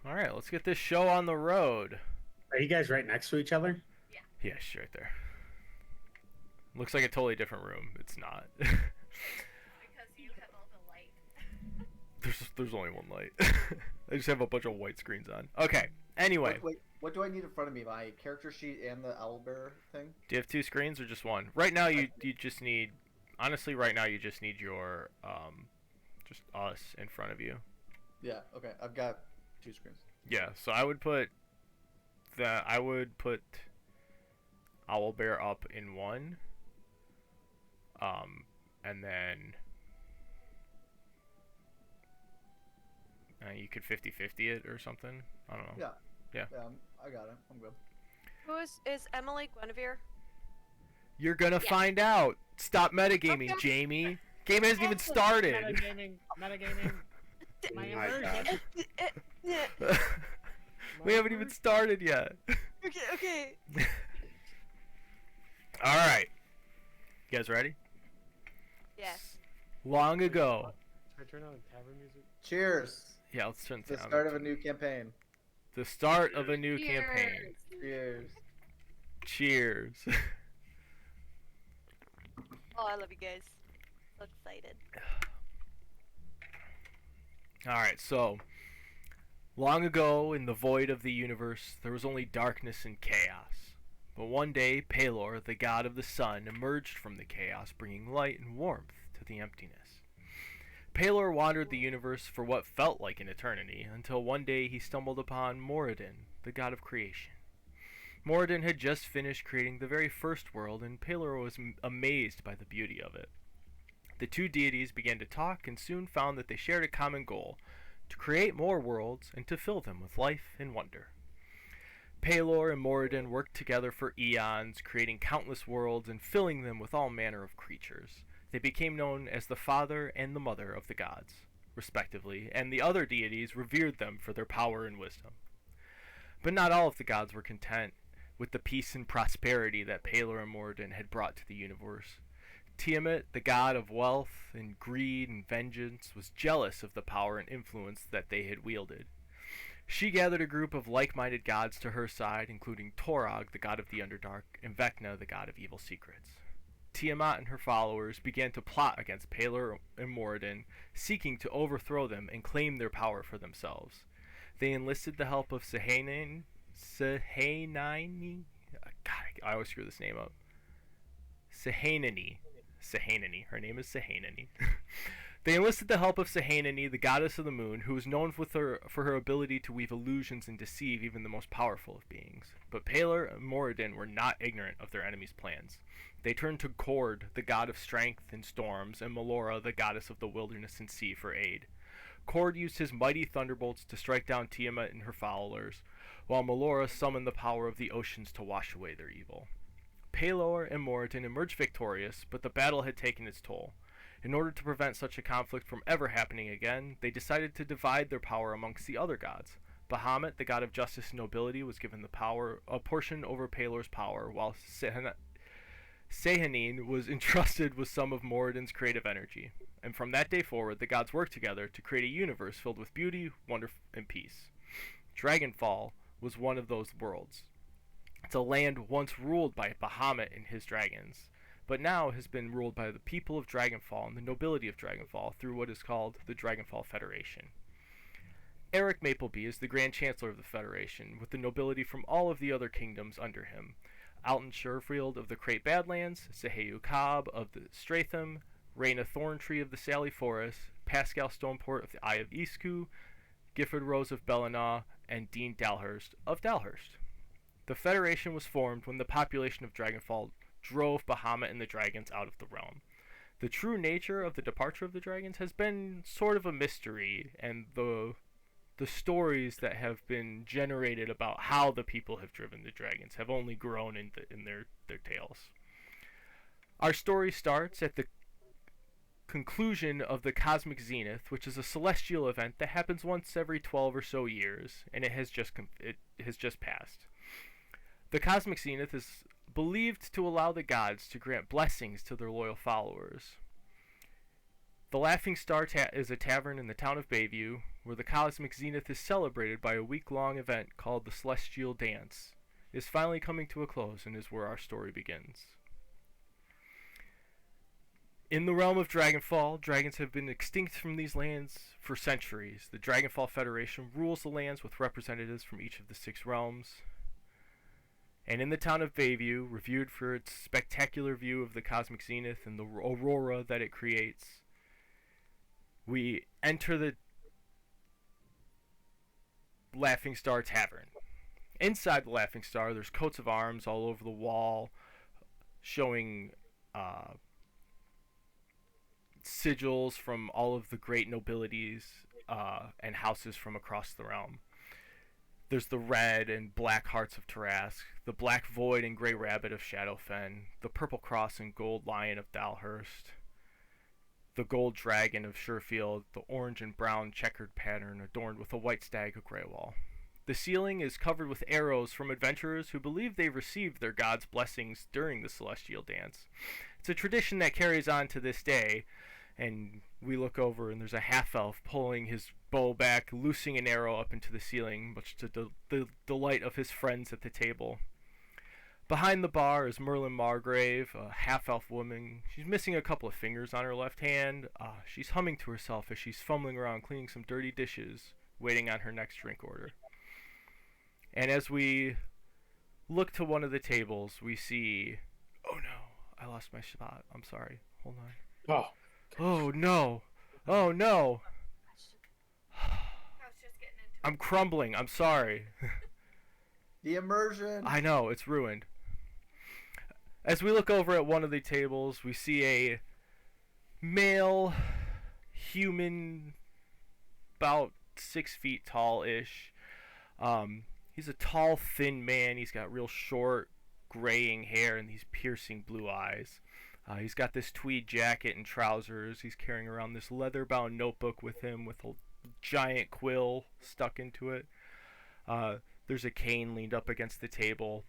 All right, let's get this show on the road. Are you guys right next to each other? Yeah, she's right there. Looks like a totally different room. It's not. Because you have all the light. There's only one light. I just have a bunch of white screens on. Okay. Anyway, Wait, what do I need in front of me? My character sheet and the owlbear thing? do you have two screens or just one? Right now, you just need. Honestly, right now you just need your just us in front of you. Yeah, okay. I've got two screens. Yeah. So I would put Owlbear up in one. And then you could 50-50 it or something. I don't know. Yeah. Yeah. I got it. I'm good. Who is Emily Guinevere? You're gonna find out. Stop metagaming, Okay. Jamie. Game hasn't even started. Metagaming. My My immersion. We haven't even started yet. Okay. All right. You guys ready? Yes. Long ago. Should I turn on tavern music? Cheers. Yeah, let's turn The down. start of a new campaign. The start of a new campaign. Cheers. Cheers. Oh, I love you guys. So excited. Alright, so long ago in the void of the universe there was only darkness and chaos. But one day Pelor, the god of the sun, emerged from the chaos, bringing light and warmth to the emptiness. Pelor wandered the universe for what felt like an eternity, until one day he stumbled upon Moradin, the god of creation. Moradin had just finished creating the very first world, and Pelor was amazed by the beauty of it. The two deities began to talk and soon found that they shared a common goal: to create more worlds and to fill them with life and wonder. Pelor and Moradin worked together for eons, creating countless worlds and filling them with all manner of creatures. They became known as the father and the mother of the gods, respectively, and the other deities revered them for their power and wisdom. But not all of the gods were content with the peace and prosperity that Pelor and Moradin had brought to the universe. Tiamat, the god of wealth and greed and vengeance, was jealous of the power and influence that they had wielded. She gathered a group of like-minded gods to her side, including Torog, the god of the Underdark, and Vecna, the god of evil secrets. Tiamat and her followers began to plot against Pelor and Moradin, seeking to overthrow them and claim their power for themselves. They enlisted the help of Sehanini. God, I always screw this name up. Sehanini. Her name is Sehanini. They enlisted the help of Sehanini, the goddess of the moon, who was known for her ability to weave illusions and deceive even the most powerful of beings. But Pelor and Moradin were not ignorant of their enemy's plans. They turned to Kord, the god of strength and storms, and Melora, the goddess of the wilderness and sea, for aid. Kord used his mighty thunderbolts to strike down Tiamat and her followers, while Melora summoned the power of the oceans to wash away their evil. Pelor and Moradin emerged victorious, but the battle had taken its toll. In order to prevent such a conflict from ever happening again, they decided to divide their power amongst the other gods. Bahamut, the god of justice and nobility, was given a portion over Pelor's power, while Sehanin was entrusted with some of Moradin's creative energy. And from that day forward, the gods worked together to create a universe filled with beauty, wonder, and peace. Dragonfall was one of those worlds. It's a land once ruled by Bahamut and his dragons, but now has been ruled by the people of Dragonfall and the nobility of Dragonfall through what is called the Dragonfall Federation. Eric Mapleby is the Grand Chancellor of the Federation, with the nobility from all of the other kingdoms under him. Alton Sherfield of the Crate Badlands, Seheyu Cobb of the Stratham, Raina Thorntree of the Sally Forest, Pascal Stoneport of the Eye of Isku, Gifford Rose of Bellanaw, and Dean Dalhurst of Dalhurst. The Federation was formed when the population of Dragonfall drove Bahamut and the dragons out of the realm. The true nature of the departure of the dragons has been sort of a mystery, and the stories that have been generated about how the people have driven the dragons have only grown in their tales. Our story starts at the conclusion of the Cosmic Zenith, which is a celestial event that happens once every 12 or so years, and it has just passed. The Cosmic Zenith is believed to allow the gods to grant blessings to their loyal followers. The Laughing Star is a tavern in the town of Bayview where the cosmic zenith is celebrated by a week-long event called the Celestial Dance. It is finally coming to a close and is where our story begins. In the realm of Dragonfall, dragons have been extinct from these lands for centuries. The Dragonfall Federation rules the lands with representatives from each of the 6 realms. And in the town of Bayview, revered for its spectacular view of the cosmic zenith and the aurora that it creates, we enter the Laughing Star Tavern. Inside the Laughing Star, there's coats of arms all over the wall, showing sigils from all of the great nobilities and houses from across the realm. There's the red and black hearts of Tarask, the black void and gray rabbit of Shadowfen, the purple cross and gold lion of Dalhurst, the gold dragon of Sherfield, the orange and brown checkered pattern adorned with a white stag of Greywall. The ceiling is covered with arrows from adventurers who believe they've received their god's blessings during the celestial dance. It's a tradition that carries on to this day, and we look over and there's a half-elf pulling his bow back, loosing an arrow up into the ceiling, much to the delight of his friends at the table. Behind the bar is Merlin Margrave, a half-elf woman. She's missing a couple of fingers on her left hand. She's humming to herself as she's fumbling around cleaning some dirty dishes, waiting on her next drink order. And as we look to one of the tables, we see... Oh no, I lost my spot. I'm sorry. Hold on. Oh, Oh no. Oh no. I was just getting into I'm crumbling. I'm sorry. The immersion. I know, it's ruined. As we look over at one of the tables, we see a male human, about 6 feet tall-ish. He's a tall, thin man. He's got real short, graying hair and these piercing blue eyes. He's got this tweed jacket and trousers. He's carrying around this leather-bound notebook with him with a giant quill stuck into it. There's a cane leaned up against the table,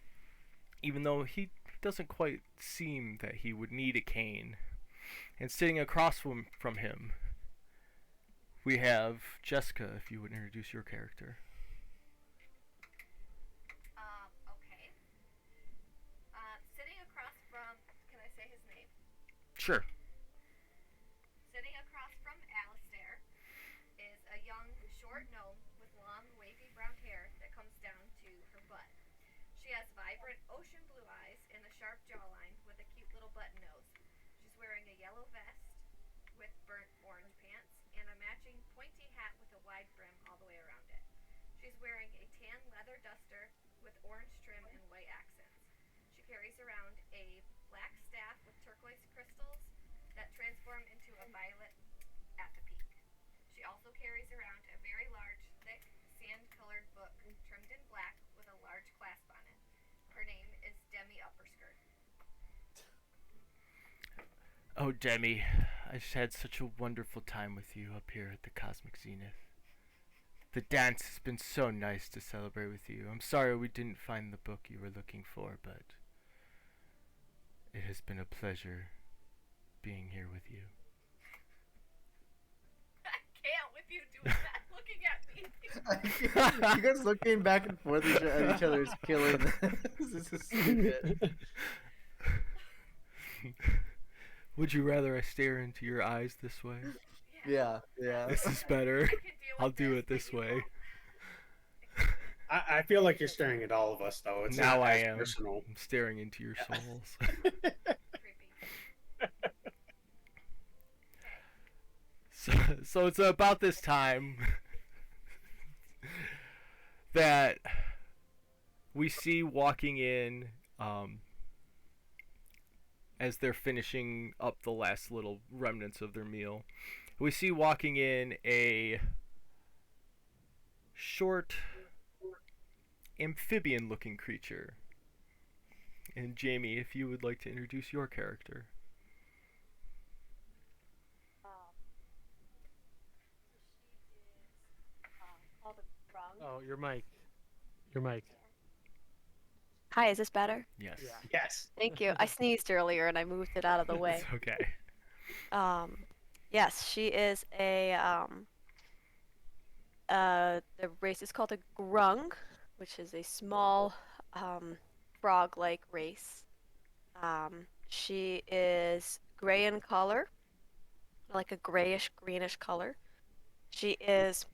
even though he doesn't quite seem that he would need a cane. And sitting across from him, we have Jessica, if you would introduce your character. okay. Sitting across from, can I say his name? Sure. Sitting across from Alistair is a young, short gnome with long, wavy brown hair that comes down to her butt. She has vibrant ocean blue eyes and a sharp jawline with a cute little button nose. She's wearing a yellow vest with burnt orange pants and a matching pointy hat with a wide brim all the way around it. She's wearing a tan leather duster with orange trim and white accents. She carries around a black staff with turquoise crystals that transform into a violet at the peak. She also carries around a very large, thick, sand-colored book trimmed in black with a large clasp on it. Her name is Demi Upperskirt. Oh, Demi, I just had such a wonderful time with you up here at the Cosmic Zenith. The dance has been so nice to celebrate with you. I'm sorry we didn't find the book you were looking for, but it has been a pleasure being here with you. I can't with you doing that, looking at me. You guys looking back and forth at each other is killing. This is stupid. Would you rather I stare into your eyes this way? Yeah, yeah. This is better. I can deal with I'll do it but this you way. won't. I feel like you're staring at all of us, though. It's Now not I as am. personal. I'm staring into your souls. Creepy. So it's about this time that we see walking in as they're finishing up the last little remnants of their meal. We see walking in a short amphibian looking creature. And Jamie, if you would like to introduce your character. Called a frog. Oh, your mic. Your mic. Hi, is this better? Yes. Yeah. Yes. Thank you. I sneezed earlier and I moved it out of the way. It's okay. Yes, she is the race is called a grung, which is a small frog-like race. She is gray in color, like a grayish greenish color. She is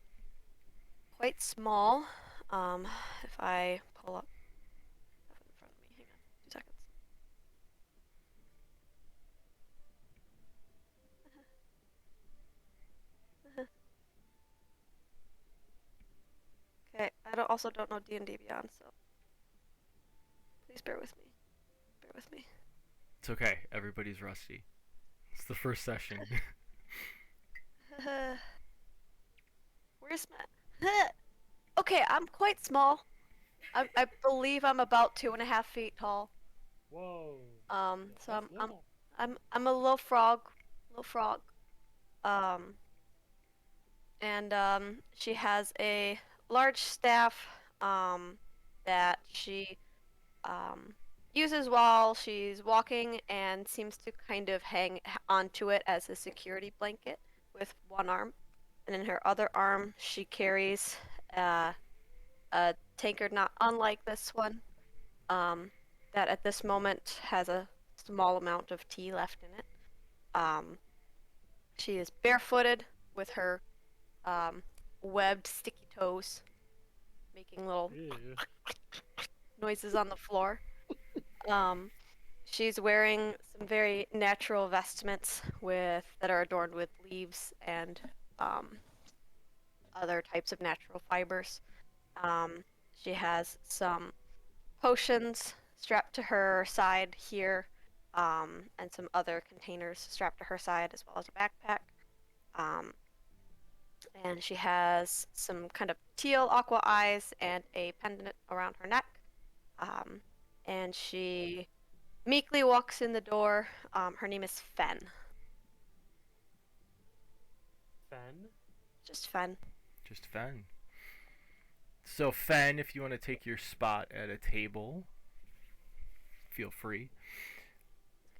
quite small. Um, if I pull up stuff in front of me, hang on 2 seconds. Okay, I also don't know D&D Beyond, so please bear with me. Bear with me. It's okay. Everybody's rusty. It's the first session. Where's my? Okay, I'm quite small. I believe I'm about 2.5 feet tall. Whoa. So That's I'm little. I'm a little frog, little frog. Um, and she has a large staff that she um uses while she's walking and seems to kind of hang onto it as a security blanket with one arm. And in her other arm, she carries uh, a tankard not unlike this one, that at this moment has a small amount of tea left in it. Um, she is barefooted with her webbed, sticky toes, making little Ew. noises on the floor. Um, she's wearing some very natural vestments that are adorned with leaves and um, other types of natural fibers. Um, she has some potions strapped to her side here, and some other containers strapped to her side, as well as a backpack. Um, and she has some kind of teal aqua eyes and a pendant around her neck. Um, and she meekly walks in the door. Her name is Fen. Fen? Just Fen. Just Fen. So Fen, if you want to take your spot at a table, feel free.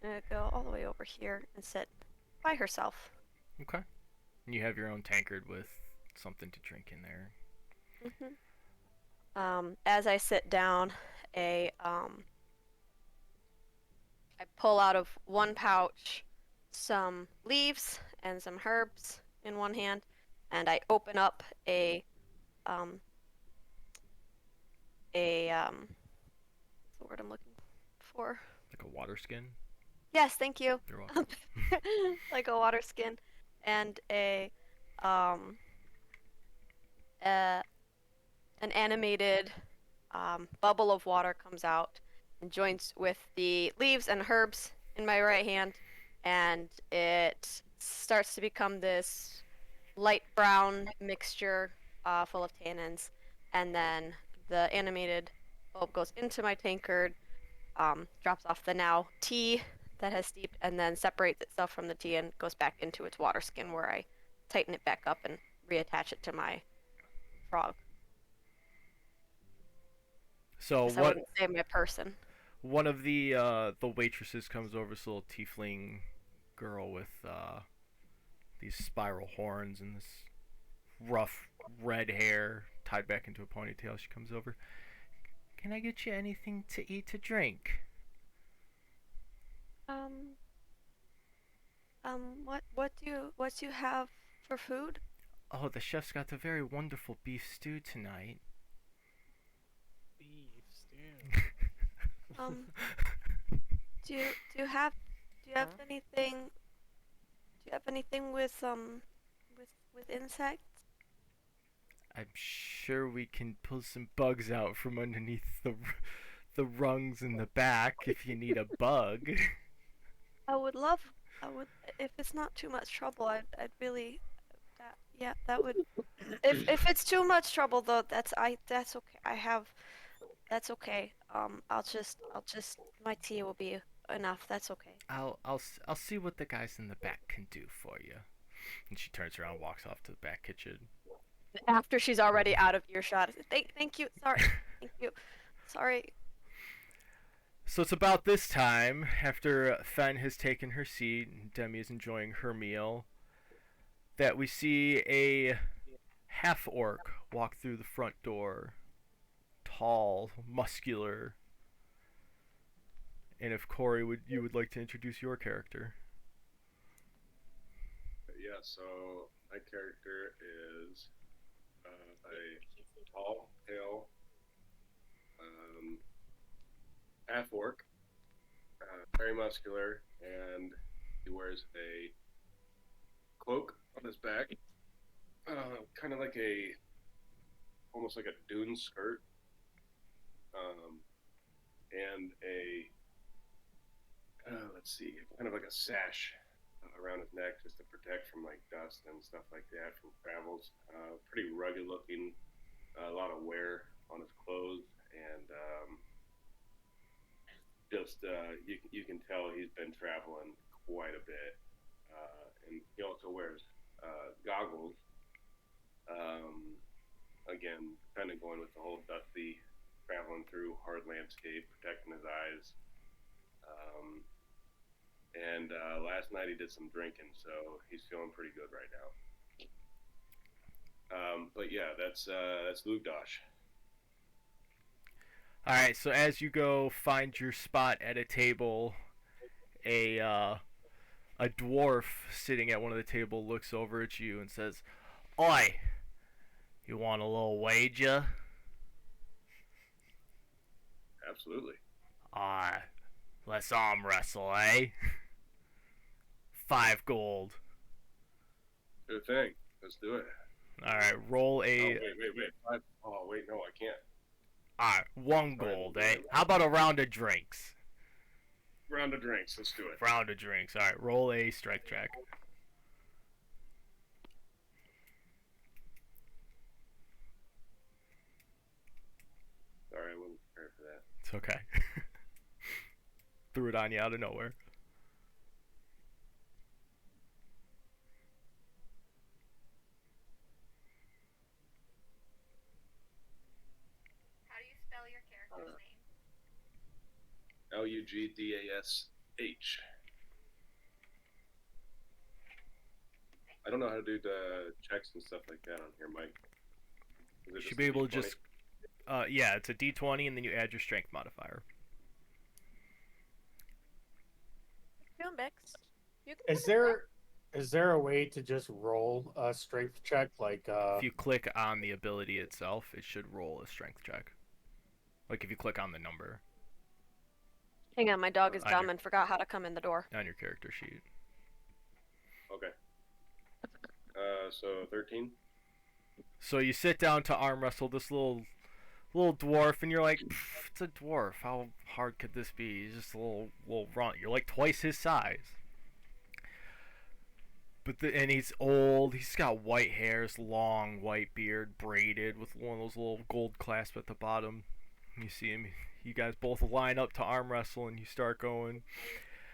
Gonna go all the way over here and sit by herself. Okay. And you have your own tankard with something to drink in there. As I sit down, I pull out of one pouch some leaves and some herbs in one hand, and I open up um, what's the word I'm looking for? Like a water skin. Yes, thank you. You're welcome. Like a water skin, and um, uh, an animated bubble of water comes out and joins with the leaves and herbs in my right hand, and it starts to become this light brown mixture full of tannins. And then the animated bulb goes into my tankard, drops off the now tea that has steeped, and then separates itself from the tea and goes back into its water skin, where I tighten it back up and reattach it to my frog. So Guess I wouldn't say my person. one of the waitresses comes over, this little tiefling girl with these spiral horns and this rough red hair tied back into a ponytail. She comes over. Can I get you anything to eat, to drink? Um, what do you have for food? Oh, the chef's got a very wonderful beef stew tonight. Beef stew. Um, do you do you have do you have Huh? anything do you have anything with insects? I'm sure we can pull some bugs out from underneath the rungs in the back if you need a bug. I would, if it's not too much trouble, I'd really, that would, if it's too much trouble though, that's okay. That's okay. I'll just, my tea will be enough. That's okay. I'll see what the guys in the back can do for you. And she turns around and walks off to the back kitchen. After she's already out of earshot, I said, thank you. Sorry. Thank you. Sorry. So it's about this time, after Fen has taken her seat and Demi is enjoying her meal, that we see a half orc walk through the front door. Tall, muscular. And if Corey you would like to introduce your character. Yeah, so my character is a tall, pale, half orc, very muscular, and he wears a cloak on his back, kind of like almost like a dune skirt, and let's see, kind of like a sash around his neck just to protect from like dust and stuff like that from travels. Pretty rugged looking, a lot of wear on his clothes, and you can tell he's been traveling quite a bit. And he also wears goggles. Again, kind of going with the whole dusty traveling through hard landscape, protecting his eyes. And last night he did some drinking, so he's feeling pretty good right now. But yeah, that's Lugdosh. All right, so as you go find your spot at a table, a dwarf sitting at one of the table looks over at you and says, "Oi, you want a little wager?" Absolutely. Let's arm wrestle, eh? 5 gold. Sure thing. Let's do it. All right, roll a. Oh, wait. Oh, wait, no, I can't. All right, 1 gold, eh? How about a round of drinks? Round of drinks. Let's do it. Round of drinks. All right, roll a strength check. Sorry, I wasn't prepared for that. It's okay. Threw it on you out of nowhere. How do you spell your character's name? Lugdash. I don't know how to do the checks and stuff like that on here, Mike. You should be able to just. Yeah, it's a d20 and then you add your strength modifier. Doing Bix. You can Is there a way to just roll a strength check like If you click on the ability itself, it should roll a strength check. Like if you click on the number Hang on, my dog is On dumb your- and forgot how to come in the door. on your character sheet. Okay. So 13. So you sit down to arm wrestle this little dwarf, and you're like, it's a dwarf. How hard could this be? He's just a little runt. You're like twice his size. And he's old. He's got white hair, his long white beard, braided with one of those little gold clasps at the bottom. You see him. You guys both line up to arm wrestle, and you start going.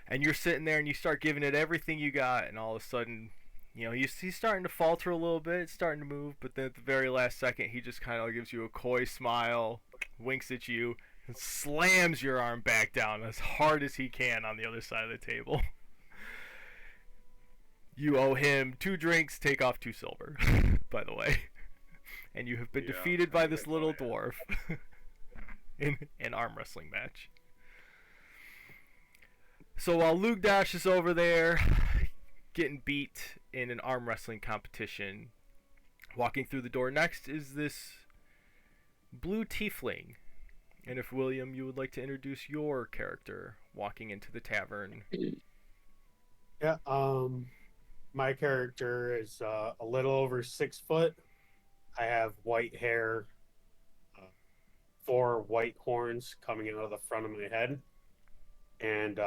And you're sitting there, and you start giving it everything you got, and all of a sudden, he's starting to falter a little bit, starting to move, but then at the very last second, he just kind of gives you a coy smile, winks at you, and slams your arm back down as hard as he can on the other side of the table. You owe him 2 drinks, take off 2 silver, by the way. And you have been defeated by this little dwarf in an arm wrestling match. So while Lugdash is over there getting beat in an arm wrestling competition, walking through the door next is this blue tiefling. And if William, you would like to introduce your character walking into the tavern. Yeah, my character is a little over 6 foot. I have white hair, 4 white horns coming out of the front of my head, and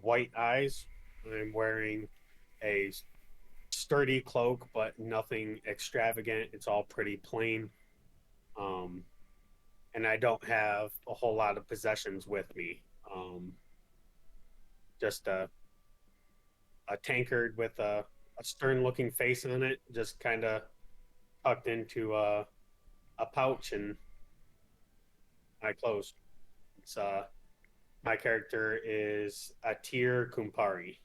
white eyes. I'm wearing a sturdy cloak, but nothing extravagant. It's all pretty plain. And I don't have a whole lot of possessions with me. Just a tankard with a stern-looking face on it, just kind of tucked into a pouch and my clothes. It's my character is Atir Kumpari.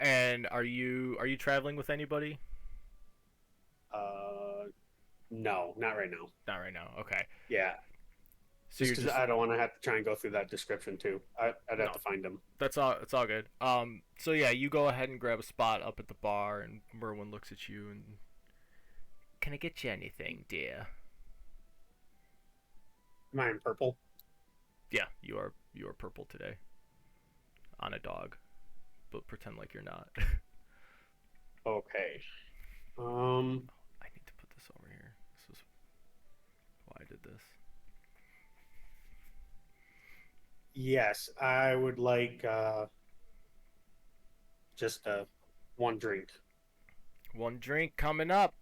And are you traveling with anybody? No, not right now. Not right now. Okay. Yeah, So just you're because just I don't want to have to try and go through that description too. I'd have No. to find them. That's all. It's all good. So yeah, you go ahead and grab a spot up at the bar, and Merwin looks at you and, can I get you anything, dear? Am I in purple? Yeah, you are purple today. On a dog, but pretend like you're not. Okay. I need to put this over here. This is why I did this. Yes, I would like just one drink. One drink coming up.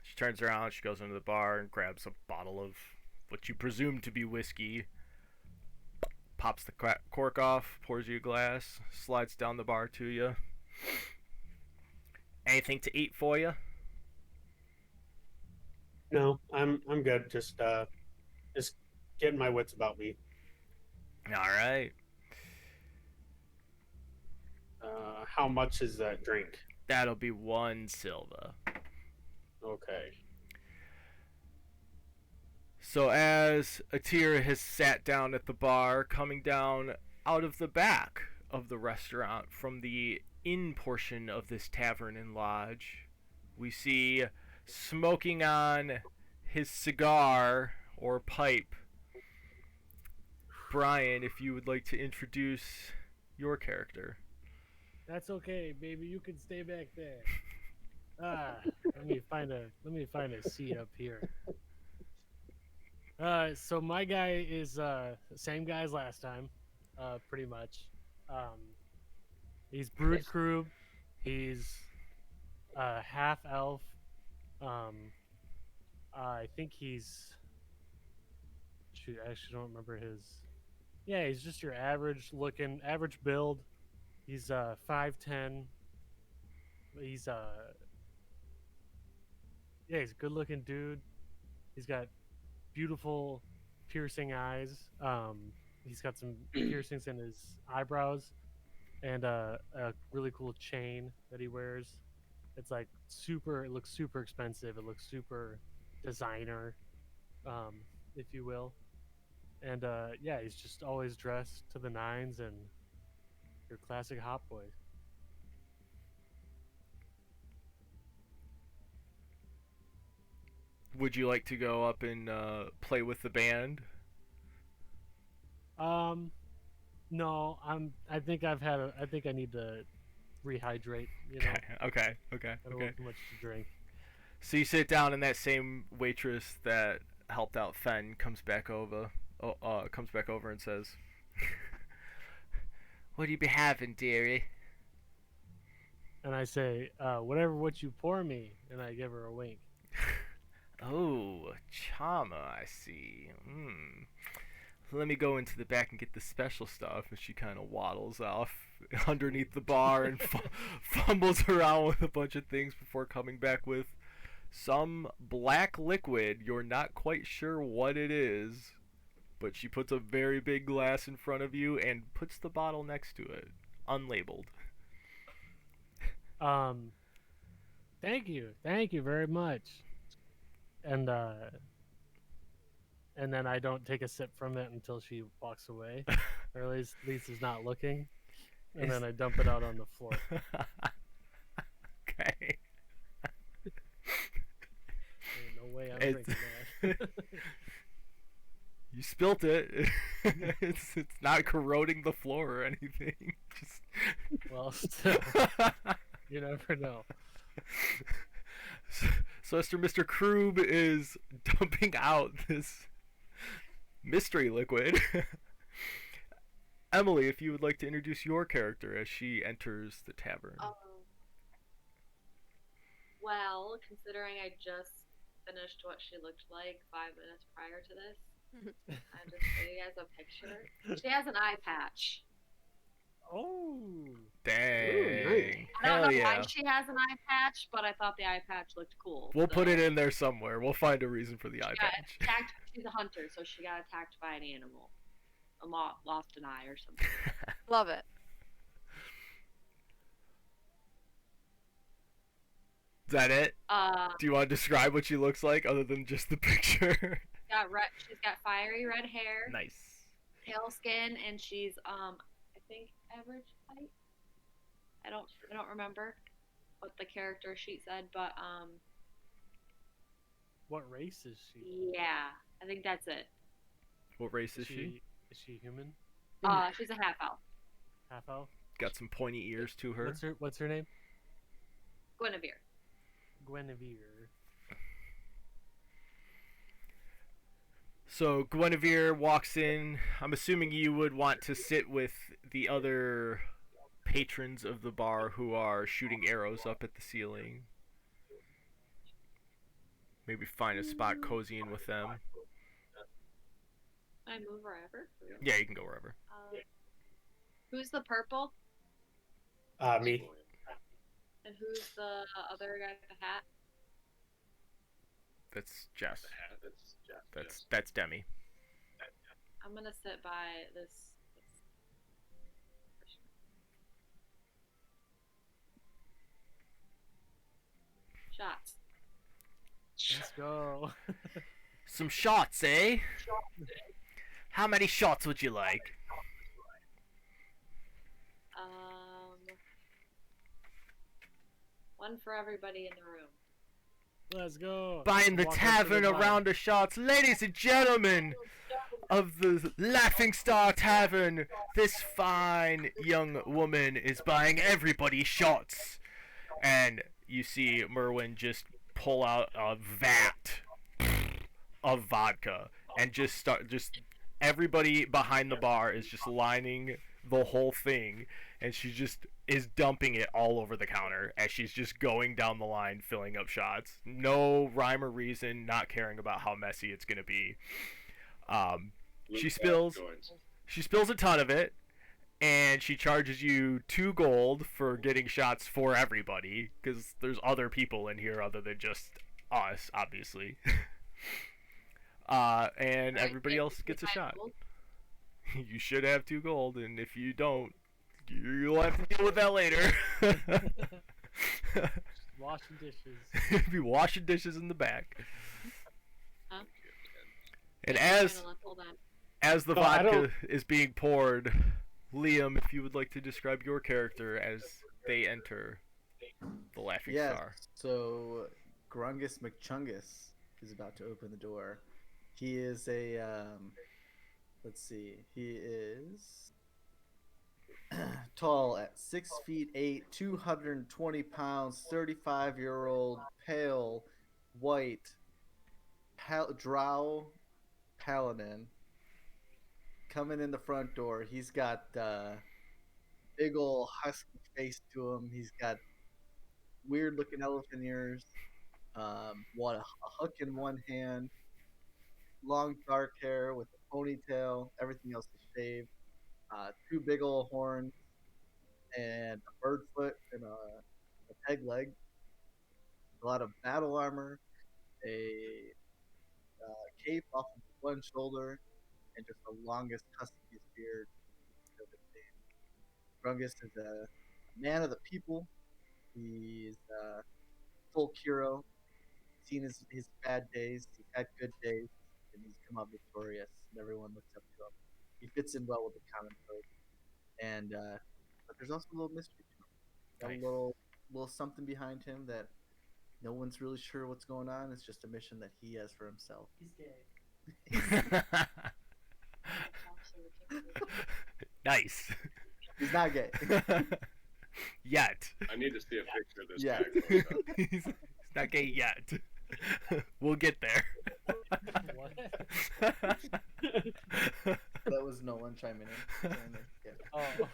She turns around. She goes into the bar and grabs a bottle of what you presume to be whiskey. Pops the cork off, pours you a glass, slides down the bar to you. Anything to eat for you? No, I'm good. Just getting my wits about me. All right. How much is that drink? That'll be 1 silver. Okay. So as Atira has sat down at the bar, coming down out of the back of the restaurant from the inn portion of this tavern and lodge, we see smoking on his cigar or pipe, Brian, if you would like to introduce your character. That's okay, baby. You can stay back there. Let me find a seat up here. So my guy is same guy as last time, pretty much. He's Brood Crew. He's half elf. I think he's. Shoot, I actually don't remember his. Yeah, he's just your average build. He's 5'10". He's yeah, he's a good looking dude. He's got beautiful piercing eyes. He's got some piercings in his eyebrows and a really cool chain that he wears. It's like it looks super expensive. It looks super designer, if you will. And yeah, he's just always dressed to the nines and your classic hot boy. Would you like to go up and play with the band? No, I think I need to rehydrate. You know, Okay. I don't want too much to drink. So you sit down, and that same waitress that helped out Fen comes back over and says, "What do you be having, dearie?" And I say, what you pour me, and I give her a wink. Oh, Chama, I see. Let me go into the back and get the special stuff. And she kind of waddles off underneath the bar and fumbles around with a bunch of things before coming back with some black liquid. You're not quite sure what it is, but she puts a very big glass in front of you and puts the bottle next to it, unlabeled. Thank you very much. And then I don't take a sip from it until she walks away, or at least is not looking, and then I dump it out on the floor. Okay. Ain't no way I'm It's- drinking that. You spilt it. it's not corroding the floor or anything. Just Well, still, you never know. So Mr. Krub is dumping out this mystery liquid. Emily, if you would like to introduce your character as she enters the tavern. Well, considering I just finished what she looked like 5 minutes prior to this, I'm just showing you guys a picture. She has an eye patch. Oh, Dang. nice. I don't Hell know yeah. why she has an eye patch, but I thought the eye patch looked cool. We'll put so- it in there somewhere. We'll find a reason for the eye She got patch. attacked. She's a hunter, so she got attacked by an animal. Lost an eye or something. Love it. that it? Uh, Do you want to describe what she looks like other than just the picture? she's got fiery red hair, Nice. pale skin, and she's I think average height. I don't remember what the character sheet said, but What race is she? yeah, I think that's it. What race is she? Is she human? She's a half elf. Half elf? Got some pointy ears to her. What's her name? Guinevere. Guinevere. So Guinevere walks in. I'm assuming you would want to sit with the other patrons of the bar who are shooting arrows up at the ceiling. Maybe find a spot cozying with them. Can I move wherever? Yeah, you can go wherever. Who's the purple? Me. And who's the other guy with the hat? That's Jess. That's Jeff. That's Demi. I'm gonna sit by this. Shots. Let's go. Some shots, eh? How many shots would you like? One for everybody in the room. Let's go. Buying the Walk up to tavern a bar. round of shots. Ladies and gentlemen of the Laughing Star Tavern, this fine young woman is buying everybody shots. And you see Merwin just pull out a vat of vodka and just everybody behind the bar is just lining the whole thing, and she just is dumping it all over the counter as she's just going down the line filling up shots. No rhyme or reason, not caring about how messy it's gonna be. She spills a ton of it, and she charges you 2 gold for getting shots for everybody, because there's other people in here other than just us, obviously. And everybody else gets a shot. You should have 2 gold, and if you don't, you'll have to deal with that later. Washing dishes. Be washing dishes in the back. Huh? And Hold on. as the No, I vodka don't- is being poured, Liam, if you would like to describe your character as they enter the Laughing Yes. Star. So Grungus McChungus is about to open the door. He is a let's see. He is tall at 6'8", 220 pounds, 35-year-old, pale, white, drow paladin. Coming in the front door, he's got big ol' husky face to him. He's got weird looking elephant ears. A hook in one hand, long dark hair with a ponytail. Everything else is shaved. 2 big ol' horns and a bird foot and a peg leg. A lot of battle armor, a cape off of one shoulder, and just the longest huskiest beard I've ever seen. Grungus is a man of the people. He's a full hero. Seen his bad days. He's had good days, and he's come out victorious. And everyone looks up to him. He fits in well with the common folk. And but there's also a little mystery to him. Got Nice. a little something behind him that no one's really sure what's going on. It's just a mission that he has for himself. Nice. He's not gay. Yet. I need to see a picture of this Yeah. guy. close up. He's not gay yet. We'll get there. What? That was Nolan chiming in. Yeah. Oh.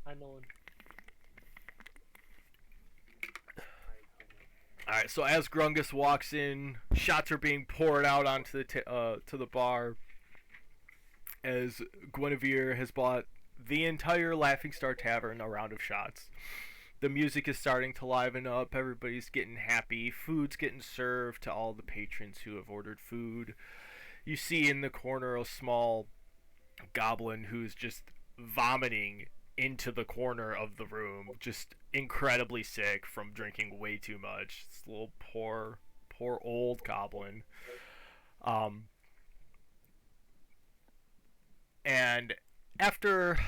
Hi, Nolan. Alright, so as Grungus walks in, shots are being poured out onto the to the bar. As Guinevere has bought the entire Laughing Star Tavern a round of shots. The music is starting to liven up. Everybody's getting happy. Food's getting served to all the patrons who have ordered food. You see in the corner a small goblin who's just vomiting into the corner of the room, just incredibly sick from drinking way too much. This little poor old goblin. And after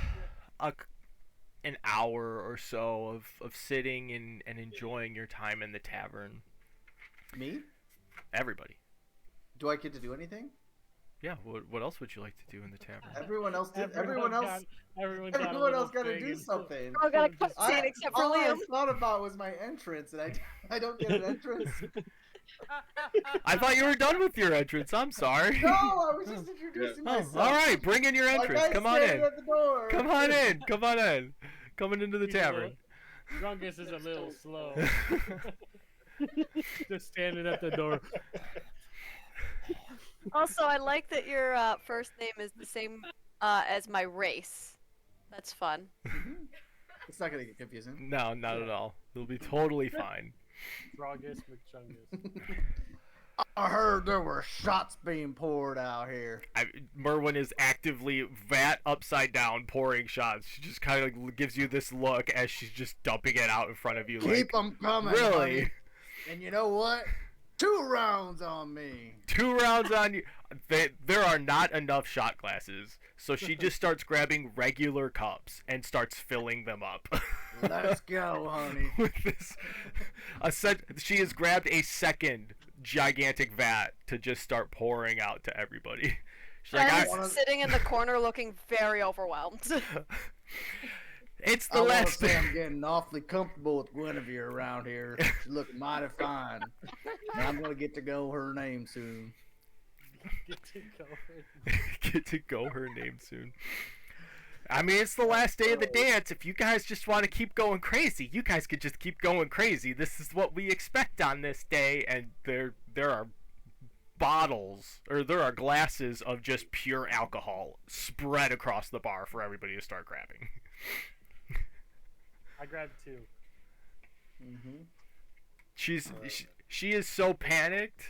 an hour or so of sitting and enjoying your time in the tavern, Me? everybody. Do I get to do anything? Yeah, what else would you like to do in the tavern? Everyone else did. Everyone Everyone else got to do something. I got a Just- cutscene except for All I Liam. thought about was my entrance, and I don't get an entrance. I thought you were done with your entrance. I'm sorry. No, I was just introducing Oh, myself. all right, bring in your My entrance. guy's Come on standing in. at the door. Come on in. Come on in. Coming into the He's a tavern. Drunkus is a little slow. Just standing at the door. Also, I like that your first name is the same as my race. That's fun. It's not gonna get confusing. No, not at all. It'll be totally fine. Drunkus McChungus. I heard there were shots being poured out here. Merwin is actively vat upside down pouring shots. She just kind of gives you this look as she's just dumping it out in front of you. Keep them coming, really? honey. And you know what? 2 rounds on me. 2 rounds on you. There are not enough shot glasses, so she just starts grabbing regular cups and starts filling them up. Let's go, honey. With this, she has grabbed a second gigantic vat to just start pouring out to everybody. She's like, I'm sitting in the corner looking very overwhelmed. it's the I want to last. say I'm getting awfully comfortable with Guinevere around here. She's looking mighty fine. And I'm gonna get to go her name soon. Get to go her name soon. I mean, it's the last day of the dance. If you guys just want to keep going crazy, you guys could just keep going crazy. This is what we expect on this day, and there are bottles, or there are glasses of just pure alcohol spread across the bar for everybody to start grabbing. I grabbed 2. Mm-hmm. She is so panicked,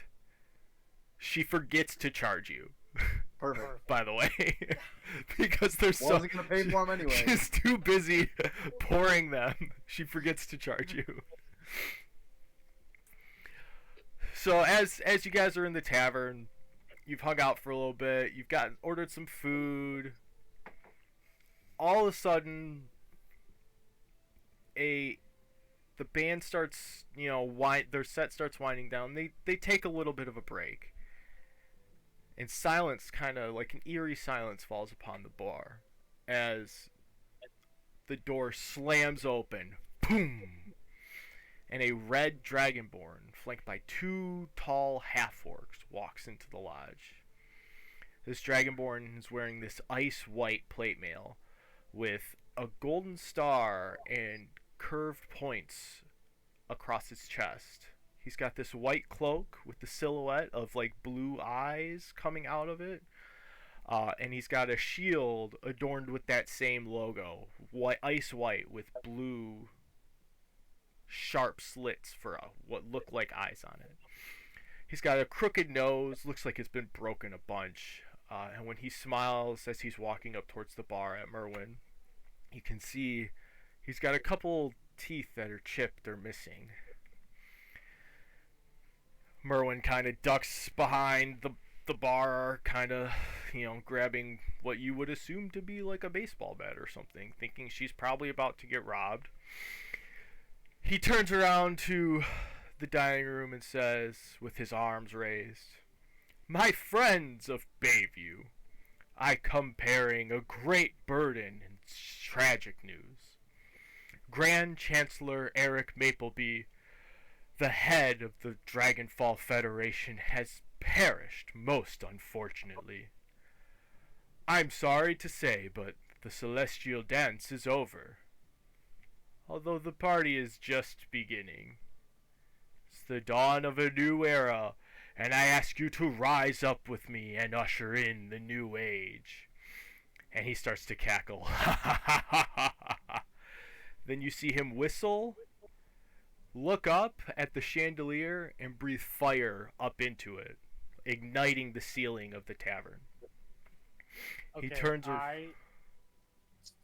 she forgets to charge you. Perfect. By the way, because they're so. Wasn't gonna pay for them anyway. She's too busy pouring them. She forgets to charge you. So as you guys are in the tavern, you've hung out for a little bit. You've ordered some food. All of a sudden, the band starts, their set starts winding down. They take a little bit of a break. And silence, kind of like an eerie silence, falls upon the bar as the door slams open. Boom! And a red dragonborn, flanked by 2 tall half-orcs, walks into the lodge. This dragonborn is wearing this ice-white plate mail with a golden star and curved points across his chest. He's got this white cloak with the silhouette of like blue eyes coming out of it. And he's got a shield adorned with that same logo, ice white with blue sharp slits for what look like eyes on it. He's got a crooked nose, looks like it's been broken a bunch. And when he smiles as he's walking up towards the bar at Merwin, you can see he's got a couple teeth that are chipped or missing. Merwin kind of ducks behind the bar, kind of, grabbing what you would assume to be like a baseball bat or something, thinking she's probably about to get robbed. He turns around to the dining room and says, with his arms raised, "My friends of Bayview, I come bearing a great burden and tragic news. Grand Chancellor Eric Mapleby, the head of the Dragonfall Federation, has perished most unfortunately. I'm sorry to say, but the celestial dance is over. Although the party is just beginning. It's the dawn of a new era, and I ask you to rise up with me and usher in the new age." And he starts to cackle. Then you see him whistle, look up at the chandelier, and breathe fire up into it, igniting the ceiling of the tavern. Okay, He turns.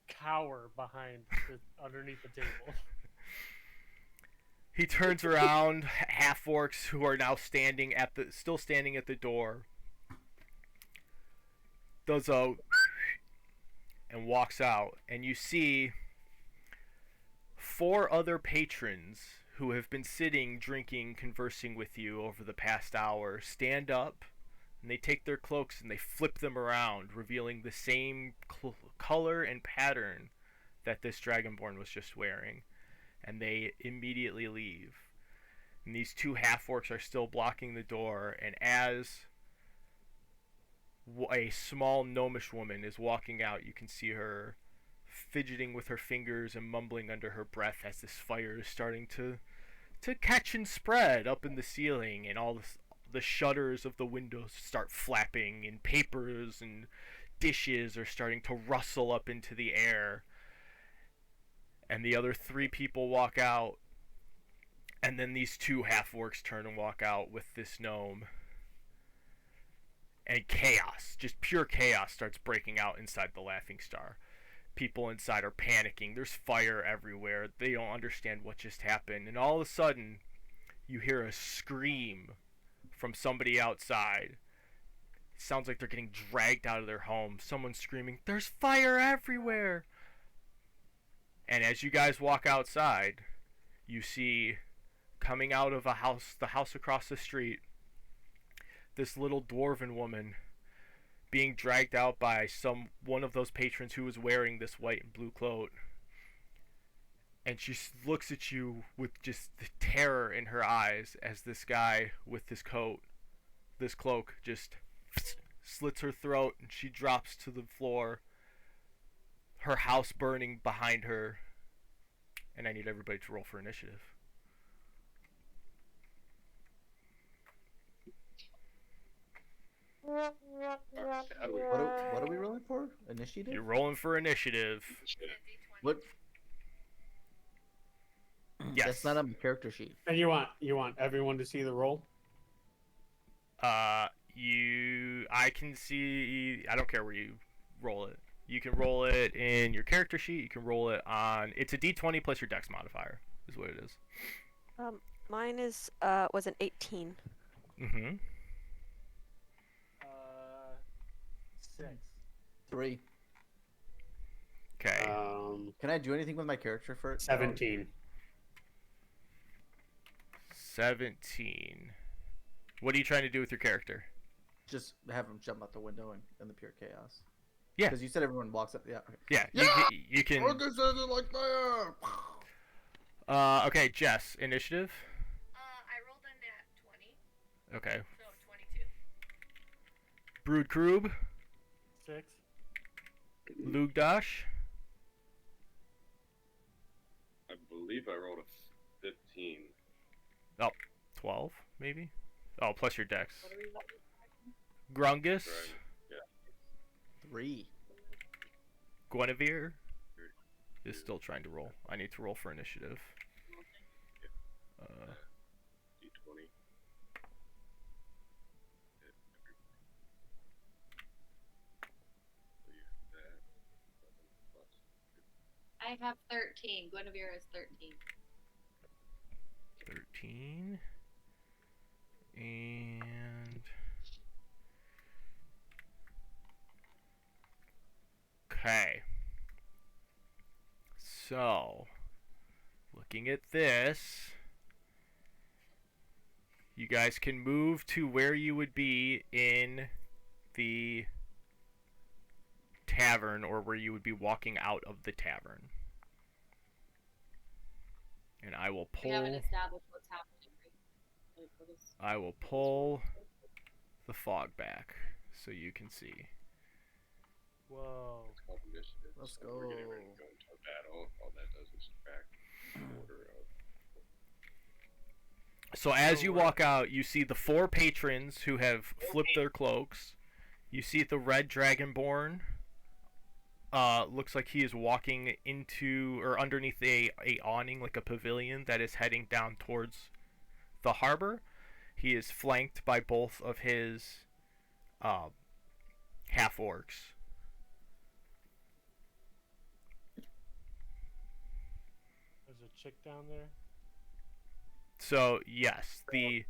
cower behind underneath the table. He turns around, half orcs who are now still standing at the door, does a and walks out, and you see 4 other patrons who have been sitting, drinking, conversing with you over the past hour stand up, and they take their cloaks and they flip them around, revealing the same color and pattern that this dragonborn was just wearing, and they immediately leave. And these 2 half-orcs are still blocking the door, and as a small gnomish woman is walking out, you can see her fidgeting with her fingers and mumbling under her breath as this fire is starting to catch and spread up in the ceiling, and all the shutters of the windows start flapping, and papers and dishes are starting to rustle up into the air. And the other 3 people walk out, and then these 2 half-orcs turn and walk out with this gnome. And chaos, just pure chaos, starts breaking out inside the Laughing Star. People inside are panicking. There's fire everywhere. They don't understand what just happened. And all of a sudden, you hear a scream from somebody outside. It sounds like they're getting dragged out of their home. Someone's screaming, "There's fire everywhere!" And as you guys walk outside, you see, coming out of the house across the street, this little dwarven woman being dragged out by one of those patrons who was wearing this white and blue cloak. And she looks at you with just the terror in her eyes as this guy with this cloak, just slits her throat, and she drops to the floor, her house burning behind her. And I need everybody to roll for initiative. What are we rolling for? Initiative? You're rolling for initiative. What? Yes. That's not on my character sheet. And you want everyone to see the roll? I can see. I don't care where you roll it. You can roll it in your character sheet. You can roll it on. It's a D20 plus your Dex modifier, is what it is. Mine was an 18. Mm-hmm. 6. 3. Okay. Can I do anything with my character for 17. 17. What are you trying to do with your character? Just have him jump out the window in the pure chaos. Yeah. Because you said everyone walks up. Yeah. Okay. Yeah. Yeah! You can. Like that. Okay, Jess, initiative. I rolled a nat 20, Okay. so 22. Brood Krub, 6. Lugdash, I believe I rolled a 15. 12, maybe? Oh, plus your Dex. What are we Grungus, Right. Yeah. 3. Guinevere is still trying to roll. I need to roll for initiative. D20. I have 13. Guinevere is 13. 13. And... Okay. So, looking at this, you guys can move to where you would be in the tavern, or where you would be walking out of the tavern. And I will We haven't pull... established what's happening. Right? Like, what is... I will pull the fog back so you can see. Whoa. It's called initiative. Let's so We're getting go. ready to go into a battle. All that does is subtract the order of. So as you walk out, you see the 4 patrons who have flipped their cloaks. You see the red dragonborn. Looks like he is walking into or underneath a awning, like a pavilion that is heading down towards the harbor. He is flanked by both of his half orcs. chick down there? So yes, the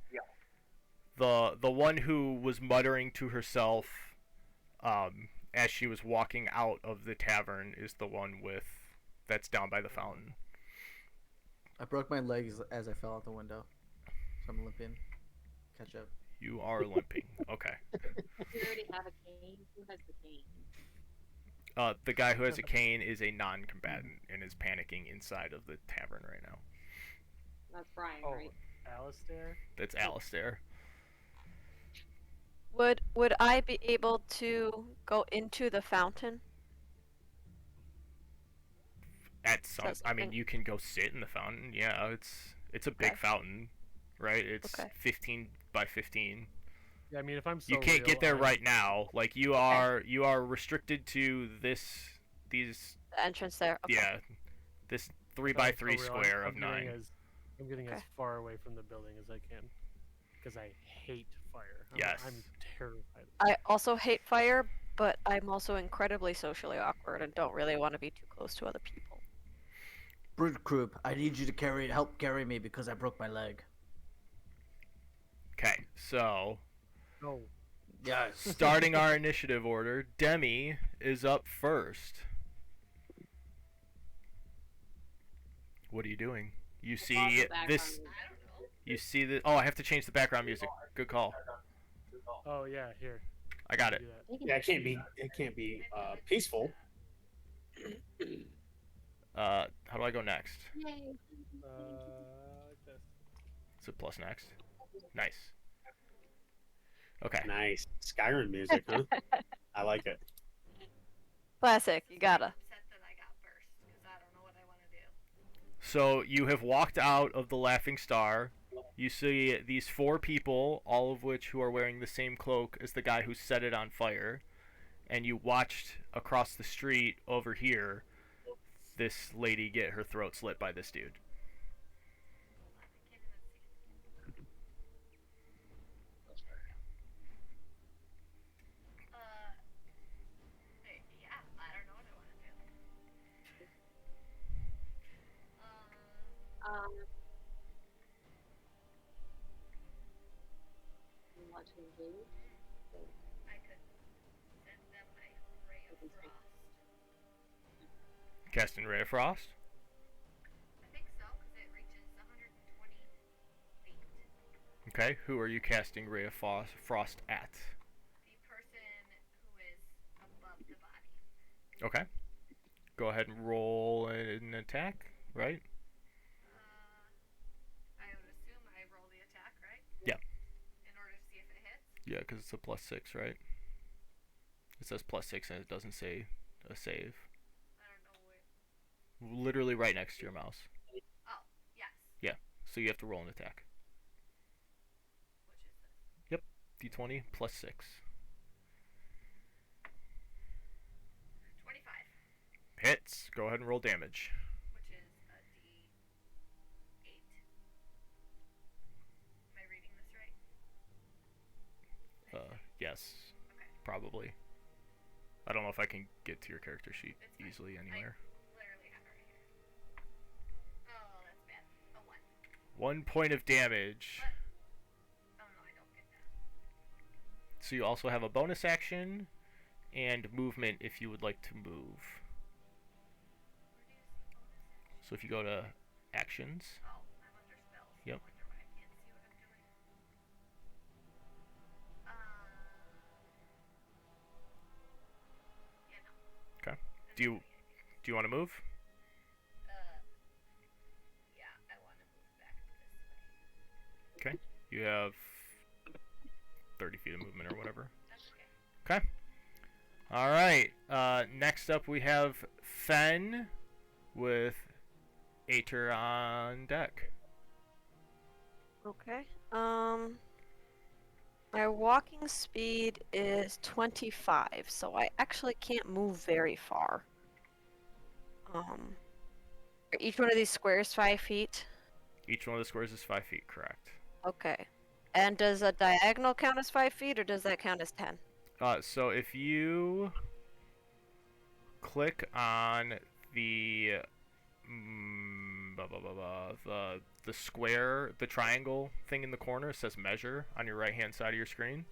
one who was muttering to herself as she was walking out of the tavern is the one that's down by the fountain. I broke my legs as I fell out the window, so I'm limping. Catch up. You are limping. Okay. You already have a cane. Who has the cane? The guy who has a cane is a non-combatant and is panicking inside of the tavern right now. That's Brian, Oh, right? Alistair? That's Alistair. Would I be able to go into the fountain? At some, That's I mean, something- you can go sit in the fountain. Yeah, it's a big Okay. fountain, right? It's Okay. 15 by 15. Yeah, I mean, if I'm so You can't real, get there I'm- right now. Like you are restricted to these The entrance there. Okay. yeah, this three if by I'm so three real, square I'm of 9. I'm getting as Okay. far away from the building as I can, because I hate fire. Yes. I'm terrified. I also hate fire, but I'm also incredibly socially awkward and don't really want to be too close to other people. Brute Croup, I need you to help carry me because I broke my leg. Okay, so No. Yes. starting our initiative order, Demi is up first. What are you doing? You What's see the background this. music? I don't know. You see the. Oh, I have to change the background music. Good call. Oh yeah, here. I got it. Do that. They can Yeah, it can't be peaceful. How do I go next? Yay. Like this. Is it plus next? Nice. Okay. Nice Skyrim music, huh? I like it. Classic. You gotta. Upset that I got first because I don't know what I want to do. So you have walked out of the Laughing Star. You see these 4 people, all of which who are wearing the same cloak as the guy who set it on fire. And you watched across the street over here this lady get her throat slit by this dude. I can't even see. Yeah, I don't know what I want to do. You want to move? I could send them my ray of frost. Casting Ray of Frost. I think so because it reaches 120 feet. Okay, who are you casting Ray of Frost at? The person who is above the body. Okay. Go ahead and roll an attack, right? I would assume I roll the attack, right? Yeah. In order to see if it hits. Yeah, because it's a plus 6, right? It says plus 6 and it doesn't say a save. I don't know what. Literally right next to your mouse. Oh, yes. So you have to roll an attack. Which is this? D20 plus 6. 25, Hits. Go ahead and roll damage. which is a D8. Am I reading this right? Yes. Okay. Probably. I don't know if I can get to your character sheet It's fine. easily anywhere. Literally have it right here. Oh, that's bad. A 1. 1 point of damage. Oh no, I don't get that. So you also have a bonus action and movement if you would like to move. Where do you see bonus? So if you go to actions, Oh, I'm under spells. Yep. I wonder why I can't see what I'm doing. Yeah, no. Okay. I'm Do you- doing it. do you want to move? Yeah, I want to move back this way. You have 30 feet of movement or whatever. That's okay. Alright, next up we have Fen with Aether on deck. Okay. My walking speed is 25, so I actually can't move very far. Are each one of these squares 5 feet? Each one of the squares is 5 feet, correct. Okay. And does a diagonal count as 5 feet, or does that count as 10? So if you click on the blah blah blah blah. The square, the triangle thing in the corner says measure on your right hand side of your screen.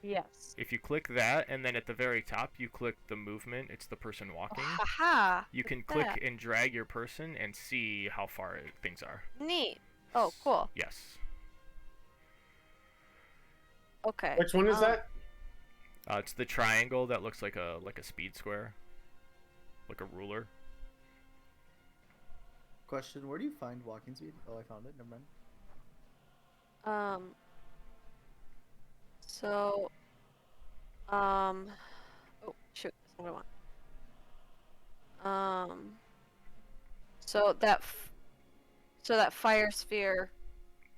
Yes. If you click that, and then at the very top you click the movement, it's the person walking. Haha. You can Look click at that. and drag your person and see how far things are. Neat. Oh, cool. Yes. Okay. Which one is that? It's the triangle that looks like a speed square, like a ruler. Question: where do you find walking speed? Oh, I found it. Never mind. So, oh shoot, that's not what I want. So that fire sphere.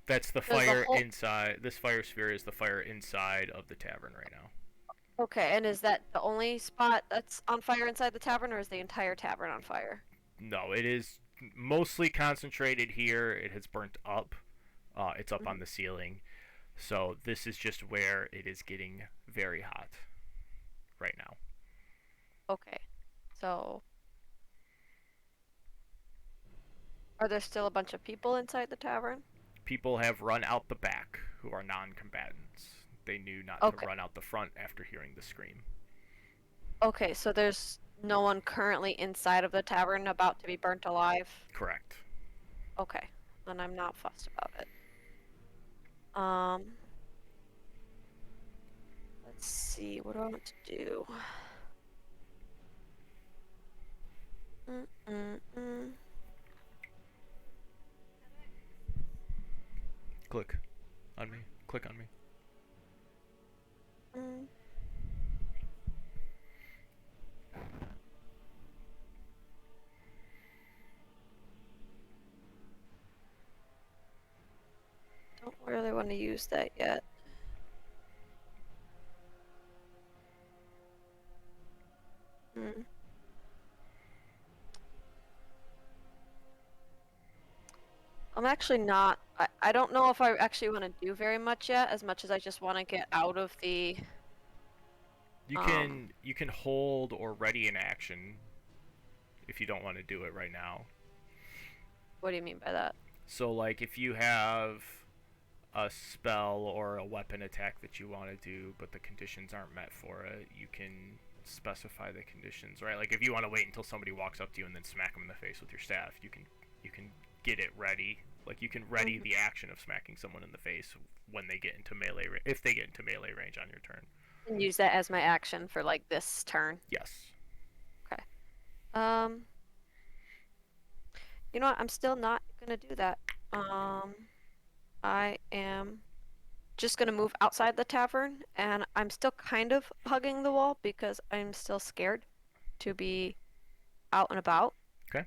That's the Does the fire whole- inside. This fire sphere is the fire inside of the tavern right now. Okay, and is that the only spot that's on fire inside the tavern, or is the entire tavern on fire? No, it is mostly concentrated here. It has burnt up. It's up on the ceiling. So this is just where it is getting very hot right now. Okay, so are there still a bunch of people inside the tavern? People have run out the back who are non-combatants. They knew not Okay. to run out the front after hearing the scream. Okay, so there's no one currently inside of the tavern about to be burnt alive? Correct. Okay, then I'm not fussed about it. Let's see, what do I want to do? Click on me. Click on me. Don't really want to use that yet. I'm actually not. I don't know if I actually want to do very much yet, as much as I just want to get out of the. You can hold or ready an action if you don't want to do it right now. What do you mean by that? So like if you have a spell or a weapon attack that you want to do, but the conditions aren't met for it, you can specify the conditions, right? Like if you want to wait until somebody walks up to you and then smack them in the face with your staff, you can get it ready. Like you can ready the action of smacking someone in the face when they get into melee if they get into melee range on your turn. And use that as my action for like this turn. Yes. Okay. You know what? I'm still not gonna do that. I am just gonna move outside the tavern, and I'm still kind of hugging the wall because I'm still scared to be out and about. Okay.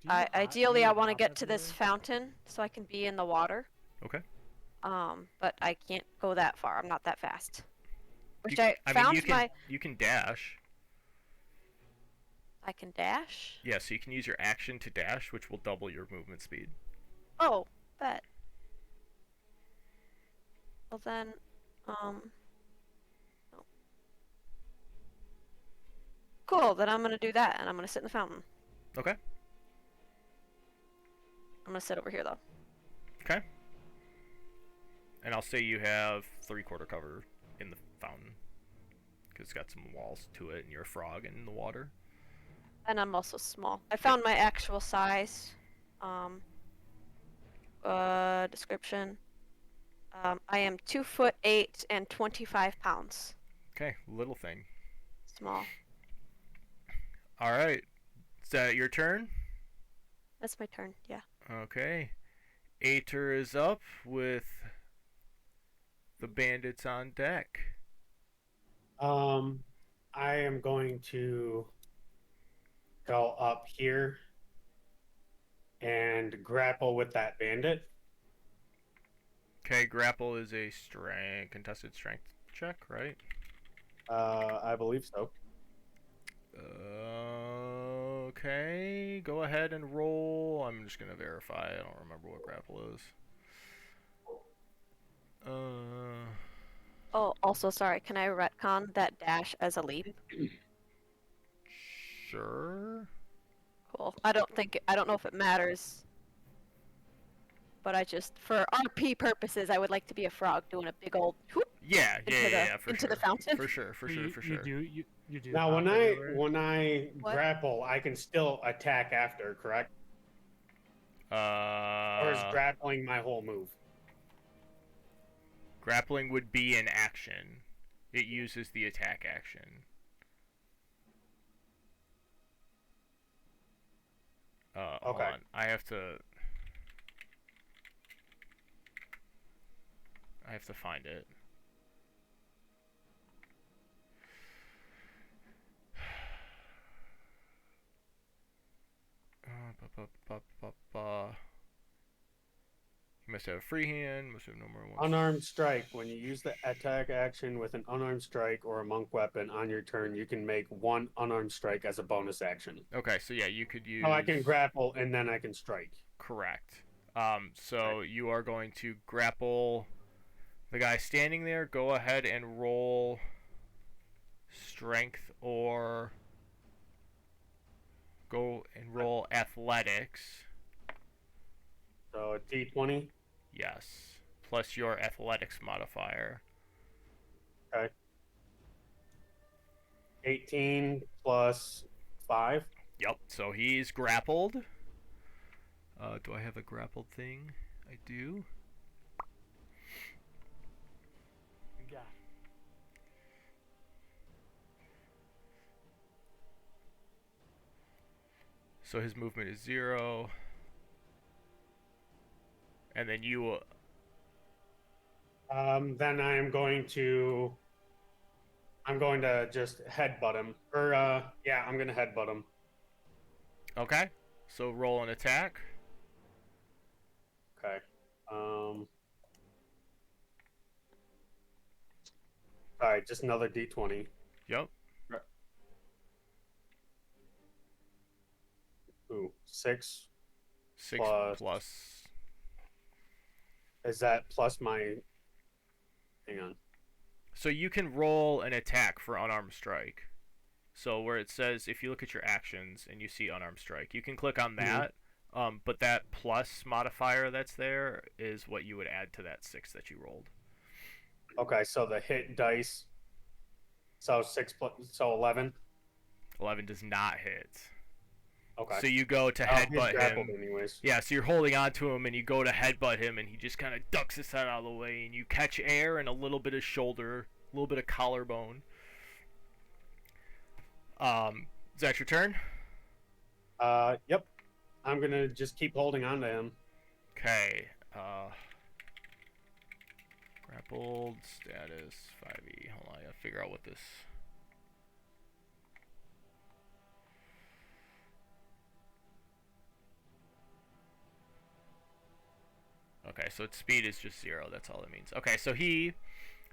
Ideally, I want to get to this fountain so I can be in the water. Okay. But I can't go that far. I'm not that fast. Which You can dash. I can dash? Yeah, so you can use your action to dash, which will double your movement speed. Oh, bet. Well then, no. Cool, then I'm gonna do that, and I'm gonna sit in the fountain. Okay. I'm gonna sit over here, though. Okay. And I'll say you have 3/4 cover in the fountain. Because it's got some walls to it, and you're a frog in the water. And I'm also small. I found my actual size. Description. I am 2'8" and 25 pounds. Okay, little thing. Small. Alright. Is that your turn? That's my turn, yeah. Okay. Ater is up with the bandits on deck. I am going to go up here and grapple with that bandit. Okay, grapple is a contested strength check, right? I believe so. Okay, go ahead and roll. I'm just gonna verify. I don't remember what grapple is. Oh, also, sorry, can I retcon that dash as a leap? Sure. Cool. I don't know if it matters, but I just, for RP purposes, I would like to be a frog doing a big old whoop Yeah, for into sure. the fountain. For sure, for sure, for sure. You do. Now, hop everywhere. when I What? grapple, I can still attack after, correct? Or is grappling my whole move? Grappling would be an action. It uses the attack action. Hold Okay. on. I have to find it. You must have a free hand. Must have no more than one. Unarmed strike. When you use the attack action with an unarmed strike or a monk weapon on your turn, you can make one unarmed strike as a bonus action. Okay, so yeah, you could use. Oh, I can grapple and then I can strike. Correct. So you are going to grapple the guy standing there. Go ahead and roll strength or go and roll athletics. So a D20. Yes. Plus your athletics modifier. Okay. 18 plus 5. Yep. So he's grappled. Do I have a grappled thing? I do. Yeah. So his movement is 0. And then you. Then I'm going to just headbutt him. Or yeah, I'm gonna headbutt him. Okay. So roll an attack. Okay. Alright, just another D20. Yep. Ooh, 6. 6 plus. Is that plus my... Hang on. So you can roll an attack for unarmed strike. So where it says, if you look at your actions and you see unarmed strike, you can click on that. But that plus modifier that's there is what you would add to that 6 that you rolled. Okay, so the hit dice. So 6 plus, so 11. 11 does not hit. Okay. So you go to He's headbutt grappled him. anyways. Yeah, so you're holding on to him and you go to headbutt him and he just kind of ducks his head out of the way and you catch air and a little bit of shoulder, a little bit of collarbone. Is that your turn? Yep. I'm gonna just keep holding on to him. Okay. Grappled status 5e. Hold on, I gotta figure out what this. Okay, so its speed is just 0. That's all it means. Okay, so he,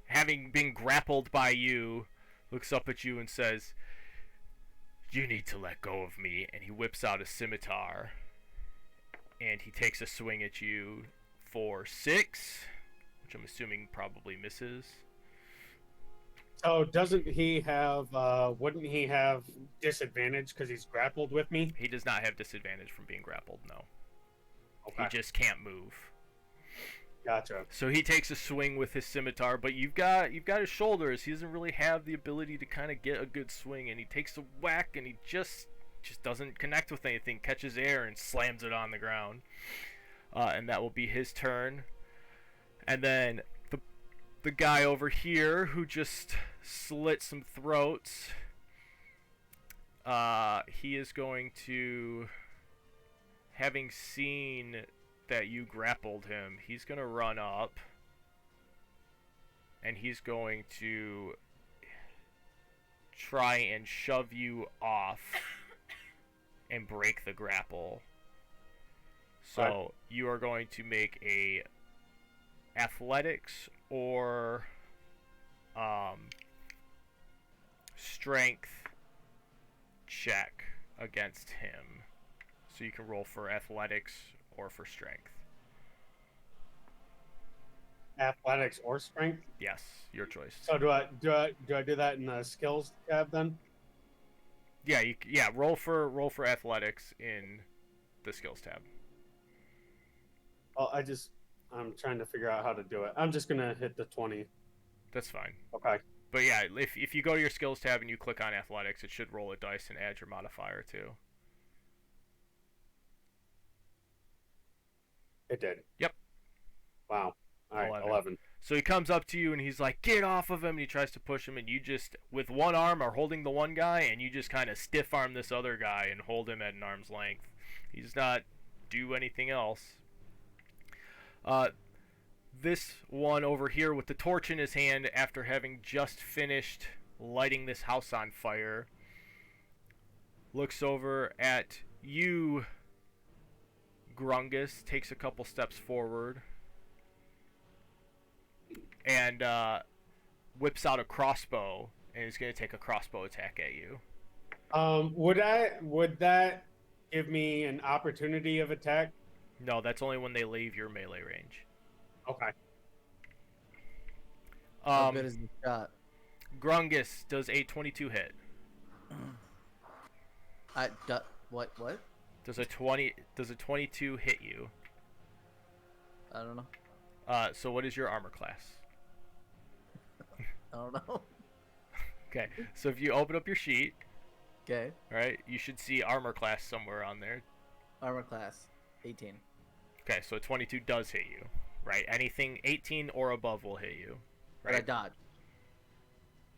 having been grappled by you, looks up at you and says, "You need to let go of me." And he whips out a scimitar. And he takes a swing at you for 6, which I'm assuming probably misses. So doesn't he have, wouldn't he have disadvantage because he's grappled with me? He does not have disadvantage from being grappled, no. Okay. He just can't move. Gotcha. So he takes a swing with his scimitar, but you've got his shoulders. He doesn't really have the ability to kind of get a good swing, and he takes a whack, and he just doesn't connect with anything, catches air, and slams it on the ground. And that will be his turn. And then the guy over here who just slit some throats, he is going to, having seen that you grappled him, he's going to run up and he's going to try and shove you off and break the grapple. So you are going to make a athletics or strength check against him. So you can roll for athletics or for strength. Athletics or strength? Yes, your choice. So do I do that in the skills tab then? Yeah. Roll for athletics in the skills tab. Well, I'm trying to figure out how to do it. I'm just gonna hit the 20. That's fine. Okay. But yeah, if you go to your skills tab and you click on athletics, it should roll a dice and add your modifier too. It did. Yep. Wow. All right. 11. So he comes up to you and he's like, "Get off of him!" And he tries to push him, and you just, with one arm, are holding the one guy, and you just kind of stiff arm this other guy and hold him at an arm's length. He does not do anything else. This one over here with the torch in his hand, after having just finished lighting this house on fire, looks over at you, Grungus, takes a couple steps forward, and whips out a crossbow, and is going to take a crossbow attack at you. Would that give me an opportunity of attack? No, that's only when they leave your melee range. Okay. How good is the shot? Grungus, does a 22 hit? What? Does a 22 hit you? I don't know. So what is your armor class? I don't know. Okay, so if you open up your sheet, Okay. right, you should see armor class somewhere on there. Armor class, 18. Okay, so a 22 does hit you, right? Anything 18 or above will hit you, But I right? dodge.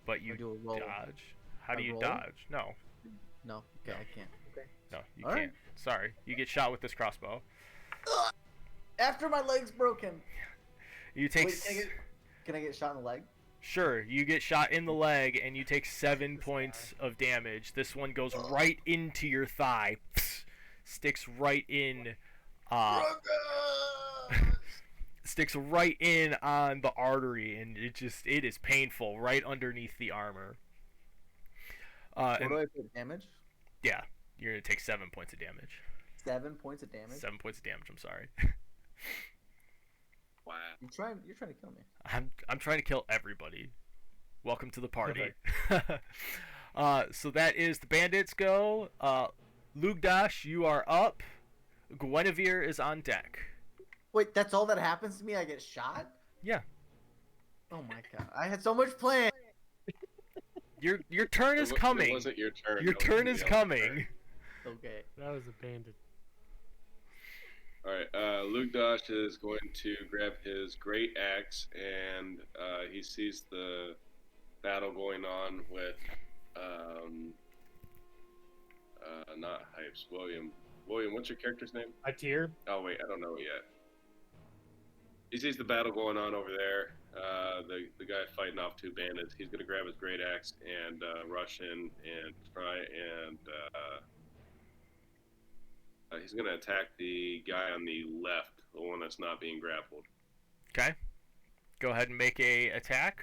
But you Or do a roll. dodge. How A do you roll? dodge? No, No. Okay, I can't. Okay. no, you All can't. right. Sorry, you get shot with this crossbow. After my leg's broken. You take. Wait, can I get shot in the leg? Sure, you get shot in the leg and you take 7 points of damage. This one goes right into your thigh, sticks right in, sticks right in on the artery, and it is painful right underneath the armor. What And do I put damage? yeah, you're gonna take 7 points of damage. 7 points of damage. 7 points of damage. I'm sorry. Wow. You're trying to kill me. I'm trying to kill everybody. Welcome to the party. So that is the bandits go. Lugdash, you are up. Guinevere is on deck. Wait, that's all that happens to me? I get shot? Yeah. Oh my god. I had so much planned. Your turn is It coming. wasn't your turn. Your That was turn somebody is else's coming. turn. Okay. That was a bandit. All right, Lugdash is going to grab his great axe, and he sees the battle going on with, not Hypes, William. William, what's your character's name? A tier? Oh, wait, I don't know it yet. He sees the battle going on over there, the guy fighting off two bandits. He's going to grab his great axe and rush in and try and... he's going to attack the guy on the left, the one that's not being grappled. Okay. Go ahead and make a attack.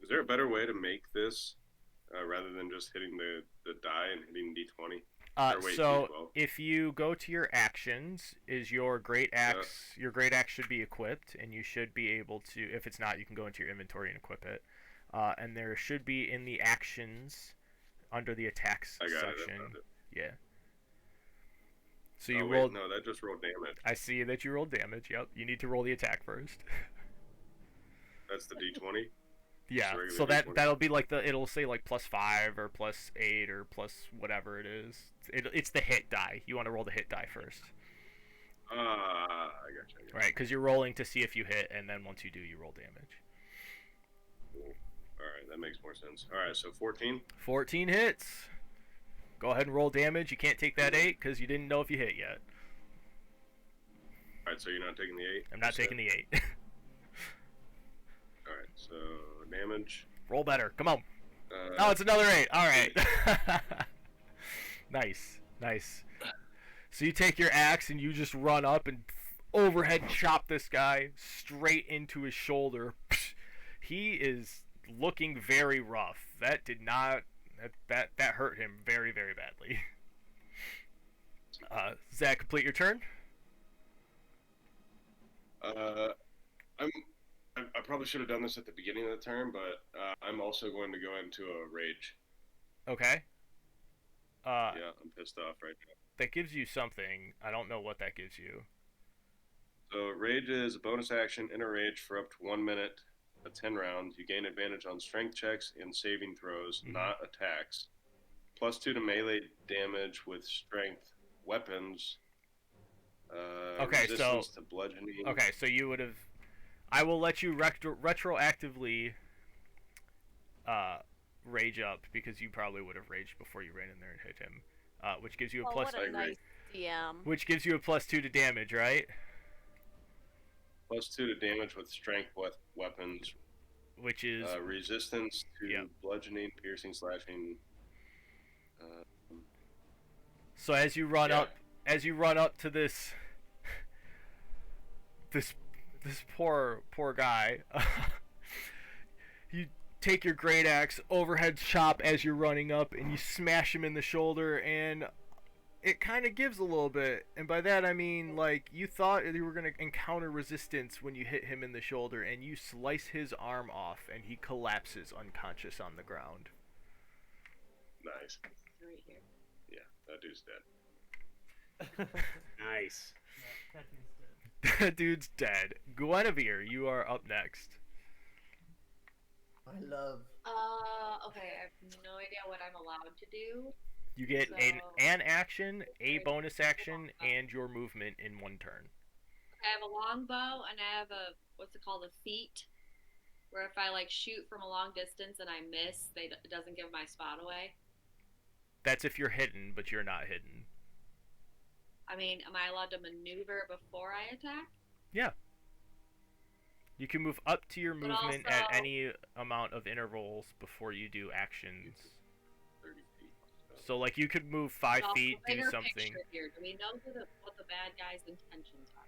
Is there a better way to make this rather than just hitting the die and hitting D20? Or wait, So D12? if you go to your actions, is your great axe? Your great axe should be equipped, and you should be able to. If it's not, you can go into your inventory and equip it. And there should be in the actions under the attacks I got section. it. I found it. Yeah. So you Oh, wait, rolled. no, that just rolled damage. I see that you rolled damage. Yep. You need to roll the attack first. That's the D20? Yeah. Just So regular D20. that'll be like it'll say like +5 or +8 or plus whatever it is. It's the hit die. You want to roll the hit die first. I got you. Right, because you're rolling to see if you hit, and then once you do, you roll damage. Cool. Alright, that makes more sense. Alright, so 14? 14 hits. Go ahead and roll damage. You can't take that 8 because you didn't know if you hit yet. Alright, so you're not taking the 8? I'm not taking the 8. Alright, so damage. Roll better. Come on. Oh, it's another 8. All right. Nice. So you take your axe and you just run up and overhead chop this guy straight into his shoulder. He is looking very rough. That did not. That hurt him very, very badly. Does that complete your turn? I I probably should have done this at the beginning of the turn, but I'm also going to go into a rage. Okay. Yeah, I'm pissed off right now. That gives you something. I don't know what that gives you. So rage is a bonus action in a rage for up to 1 minute, a 10 rounds. You gain advantage on strength checks and saving throws, not attacks. +2 to melee damage with strength weapons. Okay, resistance to bludgeoning. Okay, so you would have. I will let you retroactively rage up because you probably would have raged before you ran in there and hit him, which gives you a Oh, plus. what a nice DM. Which gives you a +2 to damage, right? +2 to damage with strength weapons. Which is resistance to bludgeoning, piercing, slashing. So as you run up to this this poor guy, you take your great axe, overhead chop as you're running up, and you smash him in the shoulder, and it kind of gives a little bit. And by that I mean, like, you thought you were going to encounter resistance when you hit him in the shoulder, and you slice his arm off, and he collapses unconscious on the ground. Nice. Right here. Yeah, that dude's dead. Nice. That dude's dead. Guinevere, you are up next. I love. Okay, I have no idea what I'm allowed to do. You get an action, a bonus action, and your movement in one turn. I have a longbow and I have a, what's it called, a feat, where if I like shoot from a long distance and I miss, it doesn't give my spot away. That's if you're hidden, but you're not hidden. I mean, am I allowed to maneuver before I attack? Yeah. You can move up to your But movement also- at any amount of intervals before you do actions. 30 feet. So, like, you could move 5 But also feet, do bigger something. picture Here. Do we know what the bad guy's intentions are?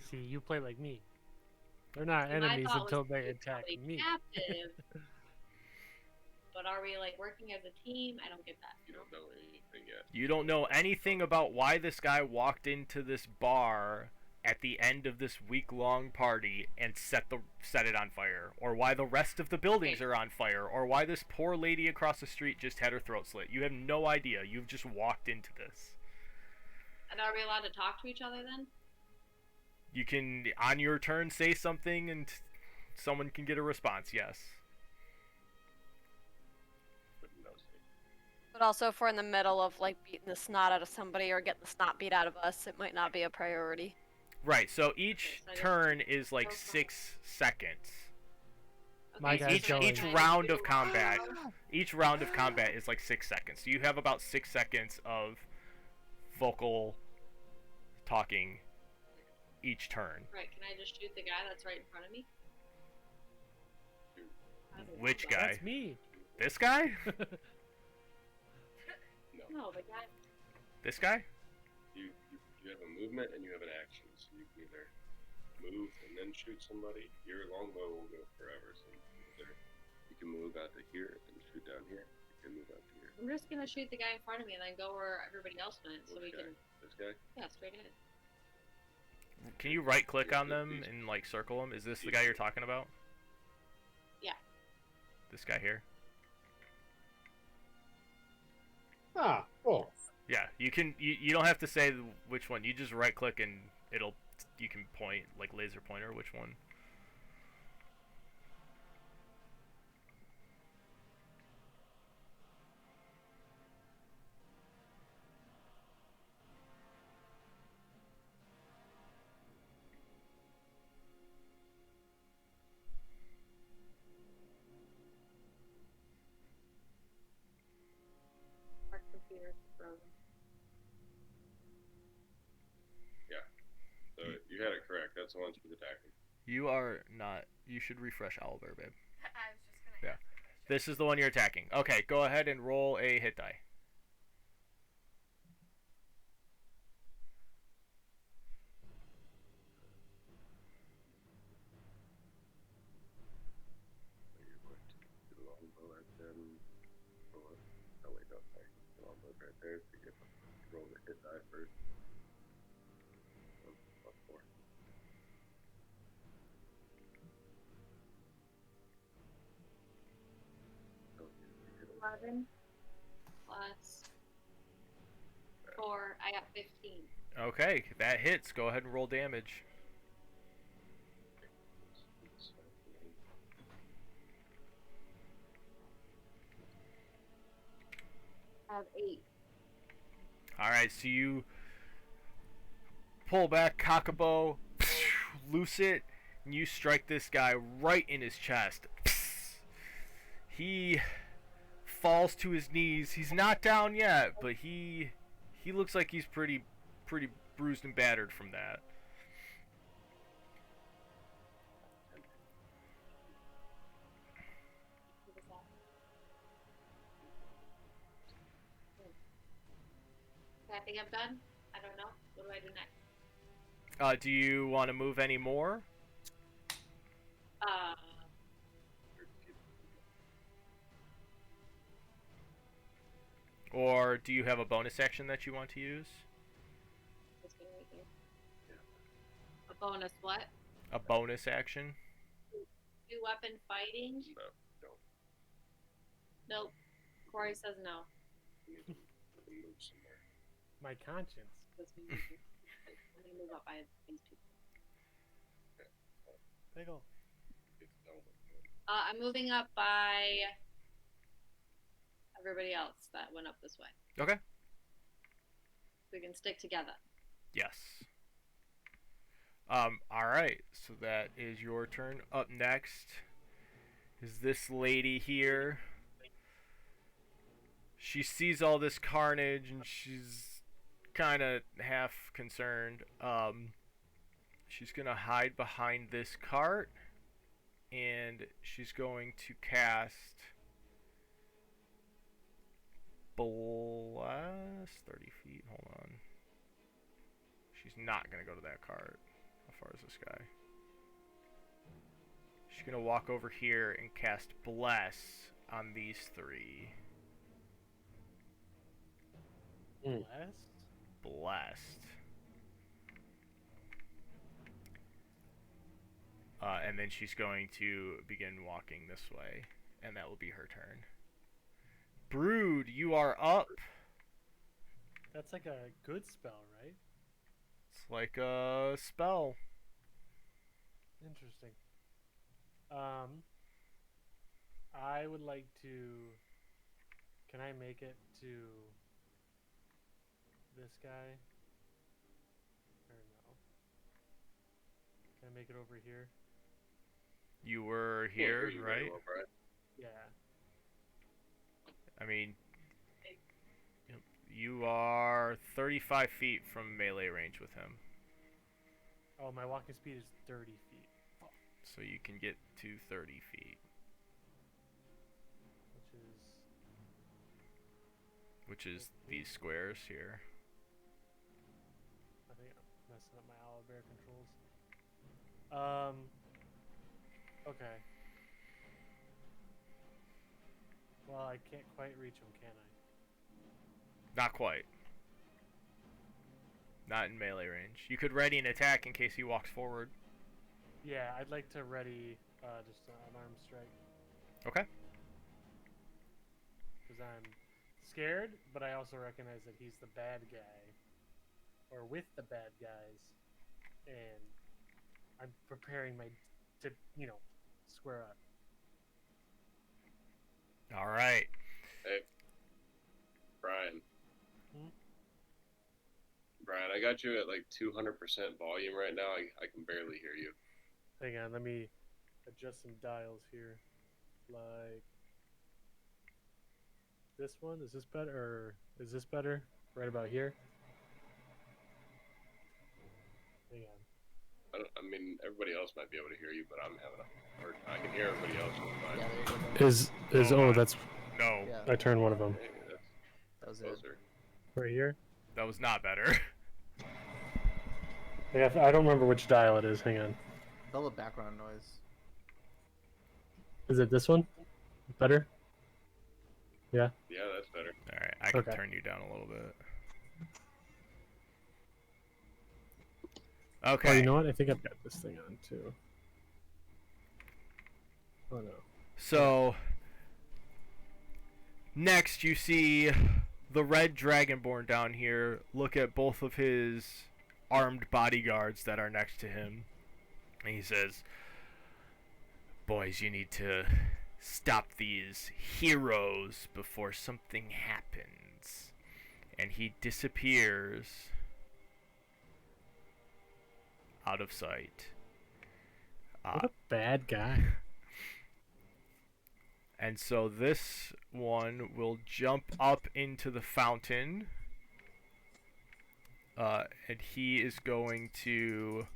See, you play like me. They're not My enemies thought until was they he's attack probably me. Captive. But are we like working as a team? I don't get that. You don't know anything yet. You don't know anything about why this guy walked into this bar at the end of this week-long party and set it on fire, or why the rest of the buildings are on fire, or why this poor lady across the street just had her throat slit. You have no idea. You've just walked into this. And are we allowed to talk to each other then? You can, on your turn, say something and someone can get a response, yes. But also, if we're in the middle of like beating the snot out of somebody or getting the snot beat out of us, it might not be a priority. Right, so each turn is like 6 seconds. My guy's Each going. round of combat, is like 6 seconds. So you have about 6 seconds of vocal talking each turn. Right, can I just shoot the guy that's right in front of me? Which guy? That's me. This guy? No, the guy. This guy? You have a movement and you have an action, so you can either move and then shoot somebody. Your longbow will go forever, so you can move out to here and shoot down here. You can move out to here. I'm just gonna shoot the guy in front of me and then go where everybody else went, so we can. This guy? Yeah, straight ahead. Can you right click on them and like circle them? Is this the guy you're talking about? Yeah. This guy here? Ah, cool. Yeah, you can. You don't have to say which one. You just right click and you can point like laser pointer which one. Our computer's frozen. So you had it correct. That's the one she's attacking. You are not. You should refresh Owlbear, babe. I was just gonna. Yeah. ask the question. This is the one you're attacking. Okay, go ahead and roll a hit die. So you're going to do the longbow and then roll it. Oh wait, no, sorry. The longbow's right there, so you roll the hit die first. +4. 11 plus 4. I got 15. Okay, that hits. Go ahead and roll damage. I have 8. Alright, so you pull back, cock a bow, loose it, and you strike this guy right in his chest. He falls to his knees. He's not down yet, but he looks like he's pretty bruised and battered from that. What was that? Okay, I think I'm done. I don't know. What do I do next? Do you want to move any more? Or do you have a bonus action that you want to use? This thing right here. A bonus what? A bonus action? Do weapon fighting? No, don't. Nope. Corey says no. Move somewhere. My conscience. Let's move here. Let me move up by these people. Pickle. I'm moving up by everybody else that went up this way. Okay. We can stick together. Yes. Alright, so that is your turn. Up next is this lady here. She sees all this carnage and she's kind of half concerned. She's gonna hide behind this cart and she's going to cast Bless 30 feet. Hold on. She's not gonna go to that cart. How far is this guy? She's gonna walk over here and cast Bless on these 3. Blessed? Blessed. And then she's going to begin walking this way, and that will be her turn. Brood, you are up. That's like a good spell, right? It's like a spell. Interesting. I would like to. Can I make it to this guy? Or no? Can I make it over here? You were here, you right? very well, Brian. Yeah. I mean, you are 35 feet from melee range with him. Oh, my walking speed is 30 feet. So you can get to 30 feet. Which is these squares here. I think I'm messing up my owlbear controls. Okay. Well, I can't quite reach him, can I? Not quite. Not in melee range. You could ready an attack in case he walks forward. Yeah, I'd like to ready just an arm strike. Okay. Because I'm scared, but I also recognize that he's the bad guy. Or with the bad guys. And I'm preparing to square up. Alright. Hey, Brian. Hmm? Brian, I got you at like 200% volume right now. I can barely hear you. Hang on, let me adjust some dials here. Like this one? Is this better? Or is this better? Right about here? Hang on. I mean, everybody else might be able to hear you, but I'm having a hard time. I can hear everybody else. Yeah, Fine. there you go. Is Oh, that's No, Yeah, I turned one of them Hey, that's that was it. closer. right here. that was not better. Yeah, I don't remember which dial it is. Hang on. All the background noise. Is it this one? Better? Yeah. Yeah, that's better. Alright, I can Okay. turn you down a little bit. Okay. Oh, you know what? I think I've got this thing on too. Oh no. So Next, you see the red dragonborn down here look at both of his armed bodyguards that are next to him. And he says, "Boys, you need to stop these heroes before something happens." And he disappears out of sight. What a bad guy. And so this one will jump up into the fountain. And he is going to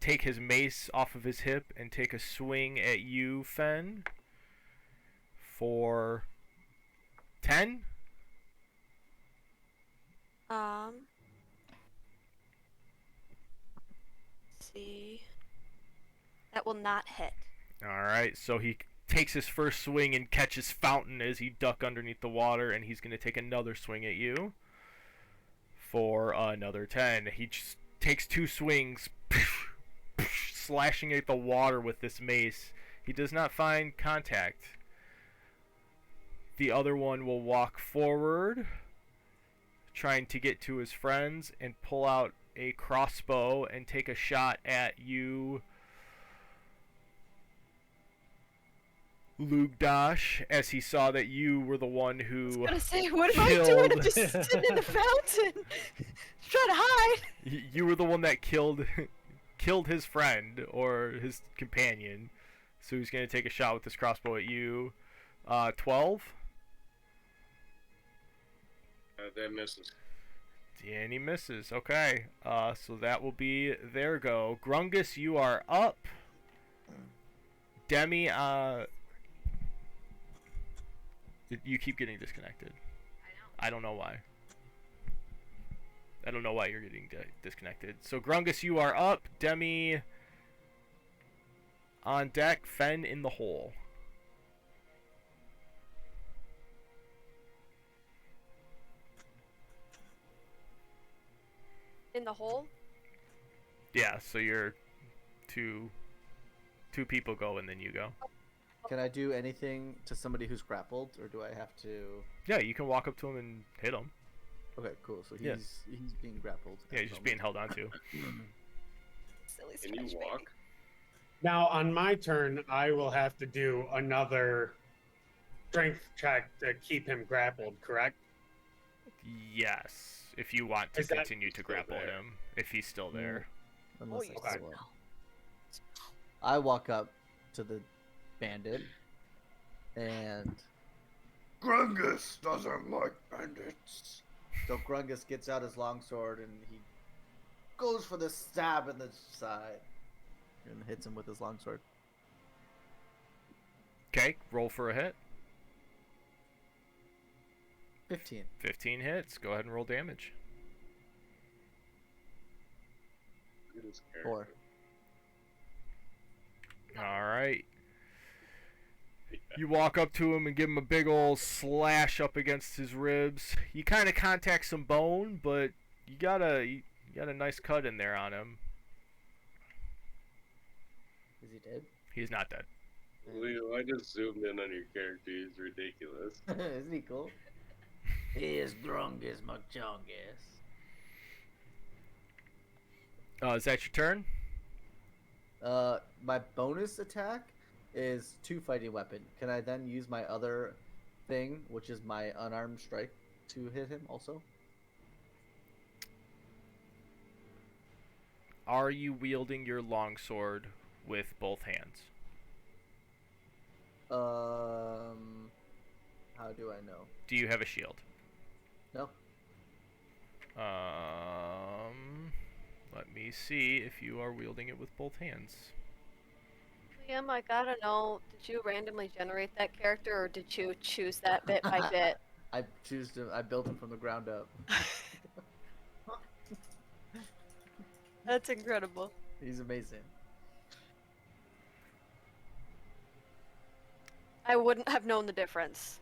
take his mace off of his hip and take a swing at you, Fen, for 10. See. That will not hit. Alright, so he takes his first swing and catches Fountain as he duck underneath the water, and he's going to take another swing at you for another 10. He just takes 2 swings, slashing at the water with this mace. He does not find contact. The other one will walk forward, trying to get to his friends, and pull out a crossbow and take a shot at you, Lugdash, as he saw that you were the one who I was gonna say, what am I doing? I'm just sitting in the fountain, trying to hide. You were the one that killed his friend or his companion, so he's gonna take a shot with this crossbow at you. 12. That misses. And he misses. Okay. So that will be their go. Grungus, you are up. Demi, you keep getting disconnected. I don't know why. I don't know why you're getting disconnected. So Grungus, you are up. Demi on deck. Fen in the hole. In the hole? Yeah, so you're two people go and then you go. Can I do anything to somebody who's grappled, or do I have to? Yeah, you can walk up to him and hit him. Okay, cool. So Yeah. he's being grappled. Yeah, he's just being held onto. Silly Can you Scratch walk? Baby. Now, on my turn, I will have to do another strength check to keep him grappled, correct? Yes, if you want to Is that- continue to Still grapple there. him, if he's still there. Unless Oh, I okay. swim. I walk up to the bandit and Grungus doesn't like bandits. so Grungus gets out his longsword and he goes for the stab in the side and hits him with his longsword. Okay, roll for a hit. 15. 15 hits. Go ahead and roll damage. Look at his 4. character. Alright. Take that. You walk up to him and give him a big old slash up against his ribs. You kind of contact some bone, but you got a nice cut in there on him. Is he dead? He's not dead. Leo, I just zoomed in on your character. He's ridiculous. Isn't he cool? He is Grungus McJungus. Is that your turn? My bonus attack is 2 fighting weapon. Can I then use my other thing, which is my unarmed strike, to hit him also? Are you wielding your longsword with both hands? How do I know? Do you have a shield? No. Let me see if you are wielding it with both hands. Liam, I gotta know, did you randomly generate that character or did you choose that bit by bit? I built him from the ground up. That's incredible. He's amazing. I wouldn't have known the difference.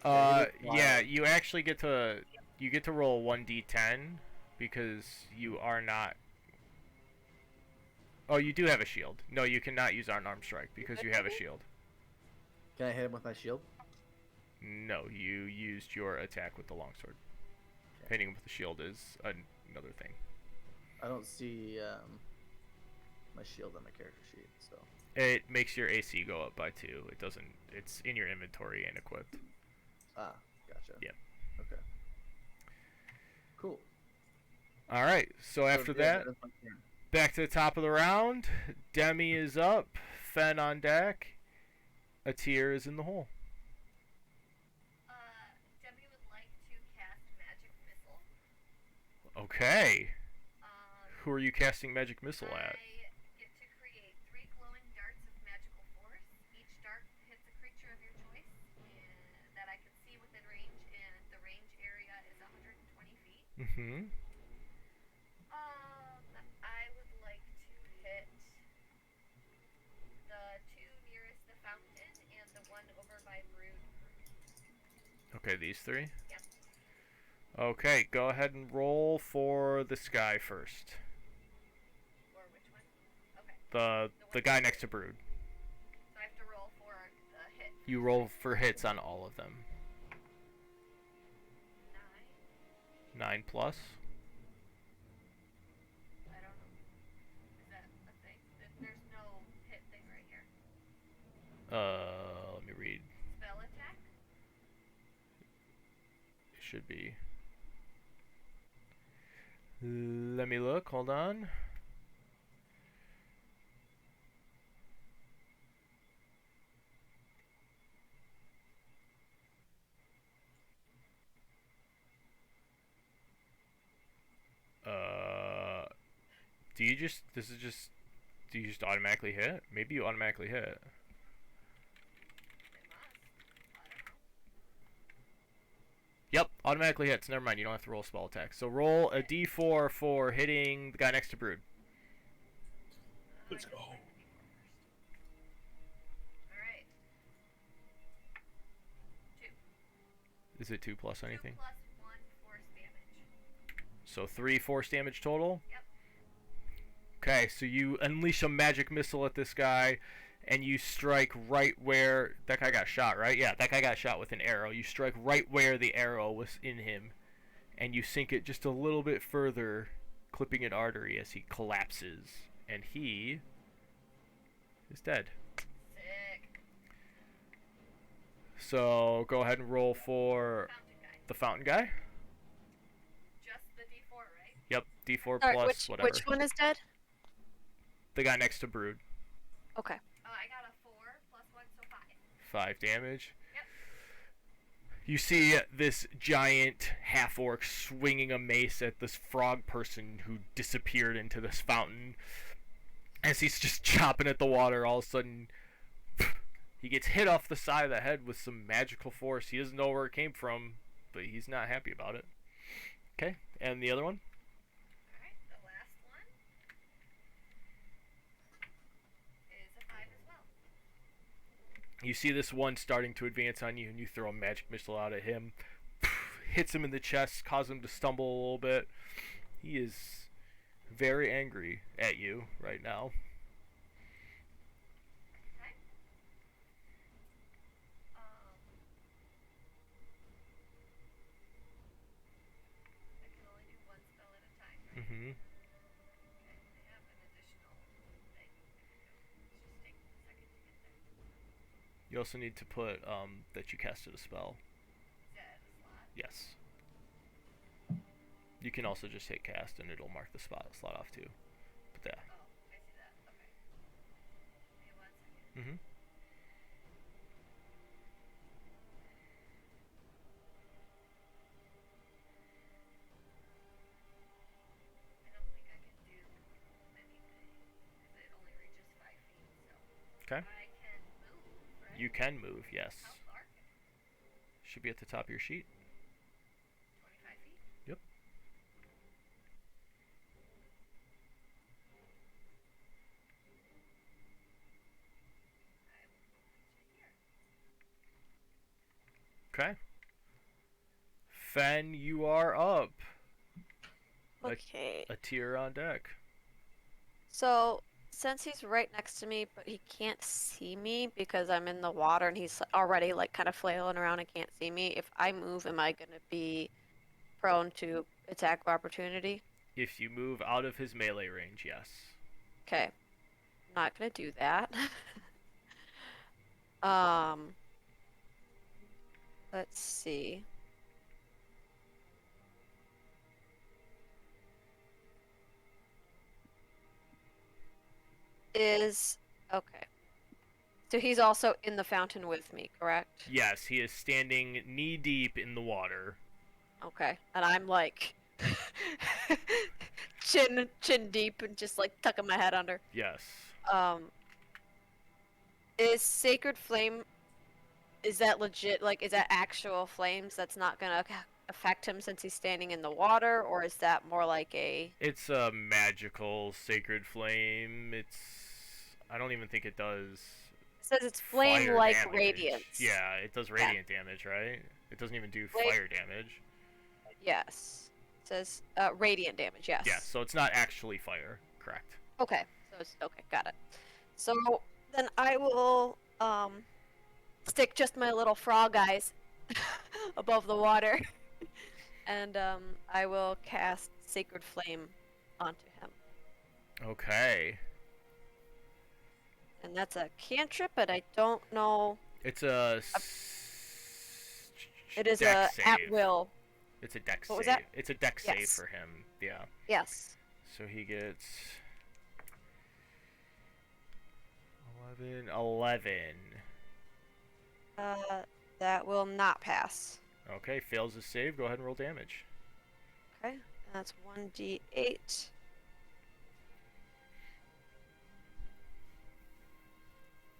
Yeah, you actually get to roll 1d10 because you are not Oh, you do have a shield. No, you cannot use unarmed strike because you have a shield. Can I hit him with my shield? No, you used your attack with the longsword. Okay. Hitting him with the shield is another thing. I don't see my shield on my character sheet, so. It makes your AC go up by 2. It doesn't. It's in your inventory and equipped. Ah, gotcha. Yep. Okay. Cool. All right. So after that, that's my turn. back to the top of the round. Demi is up. Fen on deck. Atir is in the hole. Debbie would like to cast Magic Missile. Okay. Um, Who are you casting magic missile at? I get to create 3 glowing darts of magical force. Each dart hits a creature of your choice that I can see within range, and the range area is 120 feet. Mm-hmm. I would like to hit the 2 nearest the fountain and the 1 over by Brood. Okay, these 3? Yep. Okay, go ahead and roll for this guy first. Or which one? Okay. The guy next to Brood. So I have to roll for the hit. You roll for hits on all of them. 9. 9 plus. I don't know. Is that a thing? There's no hit thing right here. Let me read. Spell attack? It should be. Let me look. Hold on. Do you just? This is just. Do you just automatically hit? Maybe you automatically hit. It must. I don't know. Yep, automatically hits. Never mind. You don't have to roll a spell attack. So roll a d4 for hitting the guy next to Brood. Let's go. Alright. 2. Is it 2 plus 2 anything? plus 1 force damage. So 3 force damage total? Yep. Okay, so you unleash a magic missile at this guy, and you strike right where... That guy got shot, right? Yeah, that guy got shot with an arrow. You strike right where the arrow was in him, and you sink it just a little bit further, clipping an artery as he collapses. And he is dead. Sick. So go ahead and roll for Fountain guy. the fountain guy. Just the D4, right? Yep, d4 Sorry, plus whatever. which one is dead? The guy next to Brood. Okay. I got a 4 plus 1, so 5. 5 damage. Yep. You see this giant half-orc swinging a mace at this frog person who disappeared into this fountain. As he's just chopping at the water, all of a sudden, he gets hit off the side of the head with some magical force. He doesn't know where it came from, but he's not happy about it. Okay, and the other one? Alright, the last one is a 5 as well. You see this one starting to advance on you, and you throw a magic missile out at him. Hits him in the chest, causes him to stumble a little bit. He is very angry at you right now. Okay. I can only do 1 spell at a time, right? Mm-hmm. Okay, I have an additional thing. Let's just take a second to get there. You also need to put that you casted a spell. Is that a slot? Yes. You can also just hit cast and it'll mark the slot off too. But yeah. Oh, I see that. Okay. Give me 1 second. Mm-hmm. I don't think I can do anything because it only reaches 5 feet. So. Okay. I can move, right? You can move, yes. How far can I? Should be at the top of your sheet. 25 feet. Yep. I will move to here. Okay. Fen, you are up. Okay. A tier on deck. So since he's right next to me, but he can't see me because I'm in the water and he's already like kind of flailing around and can't see me, if I move, am I gonna be prone to attack of opportunity? If you move out of his melee range, yes. Okay, I'm not gonna do that. Um, let's see. Okay. So he's also in the fountain with me, correct? Yes, he is standing knee deep in the water. Okay. And I'm like chin deep and just like tucking my head under. Yes. Um, is Sacred Flame, is that legit? Like, is that actual flames that's not gonna affect him since he's standing in the water, or is that more like a? It's a magical sacred flame. I don't even think it does It says it's fire flame-like damage. radiance. Yeah, it does radiant damage, right? It doesn't even do Flame- fire damage. Yes. It says radiant damage. Yes. Yeah, so it's not actually fire. Correct. Okay. So it's okay. Got it. So then I will stick just my little frog eyes above the water, and I will cast Sacred Flame onto him. Okay. And that's a cantrip, but I don't know. It's a. It is dex a save. at will. It's a dex What was save. that? It's a dex save Yes. for him. Yeah. Yes. So he gets 11. That will not pass. Okay, fails his save. Go ahead and roll damage. Okay, and that's 1d8.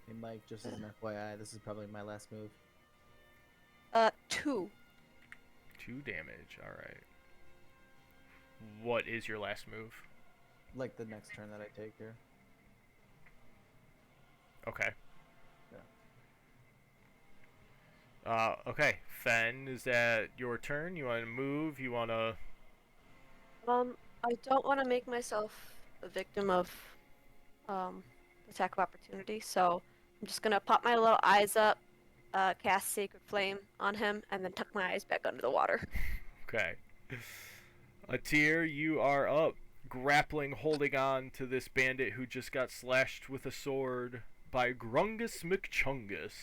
Hey, Mike, just as an FYI, this is probably my last move. 2. 2 damage. All right. What is your last move? Like the next turn that I take here. Okay. Yeah. Okay. Fen, is that your turn? You want to move? You want to... I don't want to make myself a victim of, attack of opportunity, so I'm just gonna pop my little eyes up, cast Sacred Flame on him, and then tuck my eyes back under the water. Okay. Atir, you are up. Grappling, holding on to this bandit who just got slashed with a sword by Grungus McChungus.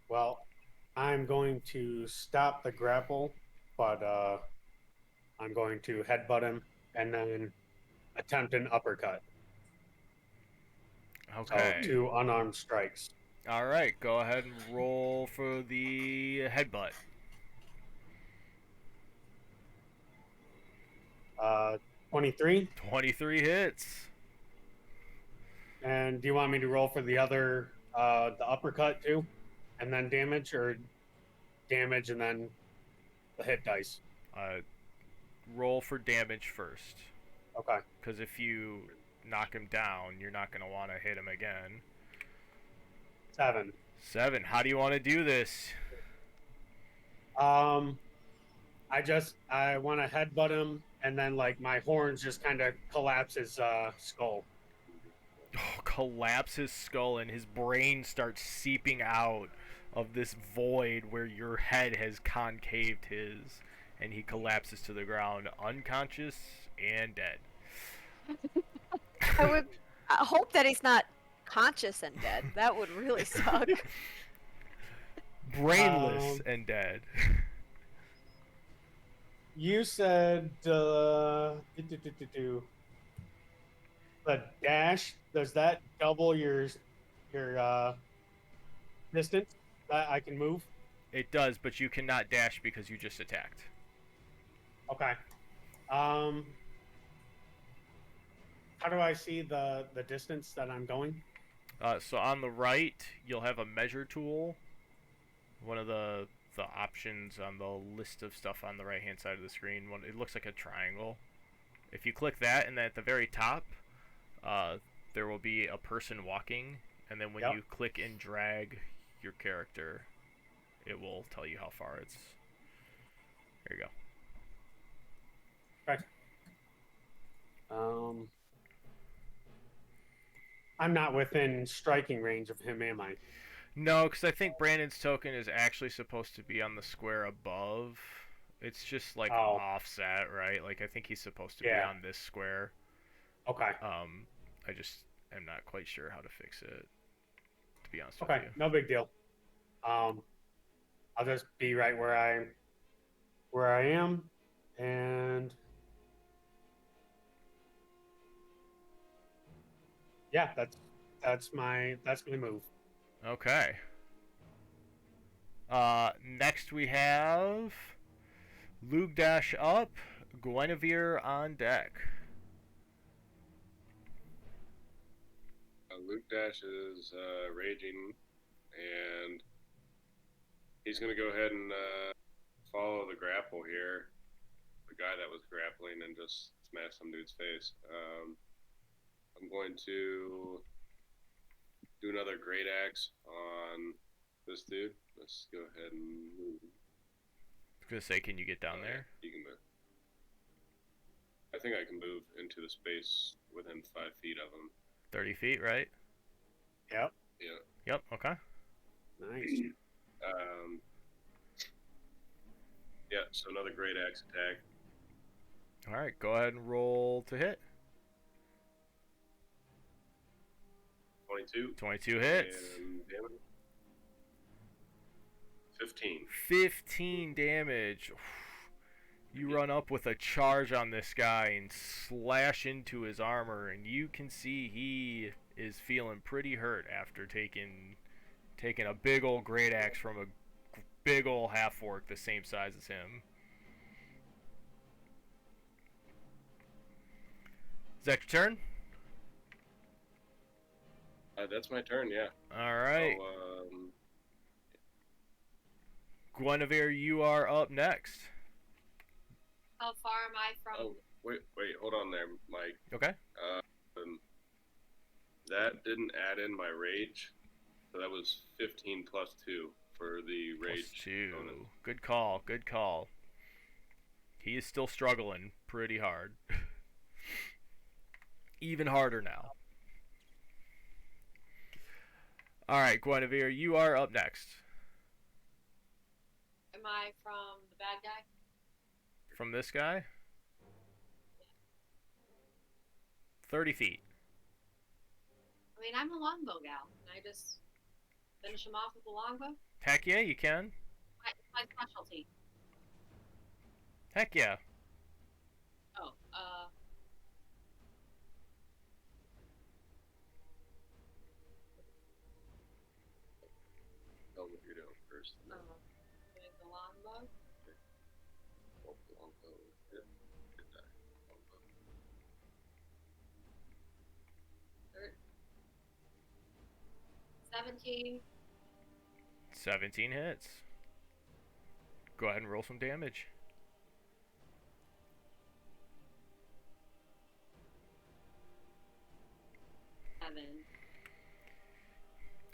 Well, I'm going to stop the grapple, but I'm going to headbutt him and then attempt an uppercut. Okay. So 2 unarmed strikes. All right, go ahead and roll for the headbutt. 23. 23 hits. And do you want me to roll for the other, the uppercut too? And then damage, or damage and then the hit dice? Roll for damage first. Okay. Because if you knock him down, you're not going to want to hit him again. 7. 7. How do you want to do this? I want to headbutt him, and then like my horns just kind of collapse his skull. Oh, collapse his skull and his brain starts seeping out of this void where your head has concaved his, and he collapses to the ground unconscious and dead. I hope that he's not conscious and dead. That would really suck. Brainless and dead. You said the dash, does that double your distance that I can move? It does, but you cannot dash because you just attacked. Okay. How do I see the distance that I'm going? So on the right, you'll have a measure tool. One of the options on the list of stuff on the right-hand side of the screen. It looks like a triangle. If you click that, and then at the very top, there will be a person walking, and then when you click and drag your character, it will tell you how far it's. There you go. Okay. I'm not within striking range of him, am I? No, because I think Brandon's token is actually supposed to be on the square above. It's just like Oh, offset, right? Like I think he's supposed to be yeah. on this square. Okay. I just am not quite sure how to fix it, to be honest with Okay. you. No big deal. I'll just be right where I am, and yeah, that's my move. Okay. Next we have Luke dash up, Guinevere on deck. Luke Dash is raging, and he's going to go ahead and follow the grapple here. The guy that was grappling and just smash some dude's face. I'm going to do another great axe on this dude. Let's go ahead and move. I was gonna say, can you get down there? You can move. I think I can move into the space within 5 feet of him. 30 feet, right? Yep. Yeah. Yep. Okay. Nice. Yeah. So another great axe attack. All right. Go ahead and roll to hit. 22. 22 hits. And damage. 15. 15 damage. You run up with a charge on this guy and slash into his armor, and you can see he is feeling pretty hurt after taking a big old great axe from a big old half orc the same size as him. Is that your turn? That's my turn. Yeah. All right. So, Guinevere, you are up next. How far am I from? Oh, wait, hold on there, Mike. Okay. That didn't add in my rage, so that was 15 plus 2 for the rage. Plus 2. Bonus. Good call. Good call. He is still struggling pretty hard. Even harder now. All right, Guinevere, you are up next. Am I from the bad guy? From this guy? 30 feet. I mean, I'm a longbow gal. Can I just finish him off with a longbow? Heck yeah, you can. My specialty. Heck yeah. Oh, Tell me what you're doing first. doing the longbow. Oh, longbow. Yeah. Good die. Longbow. 17. 17 hits. Go ahead and roll some damage.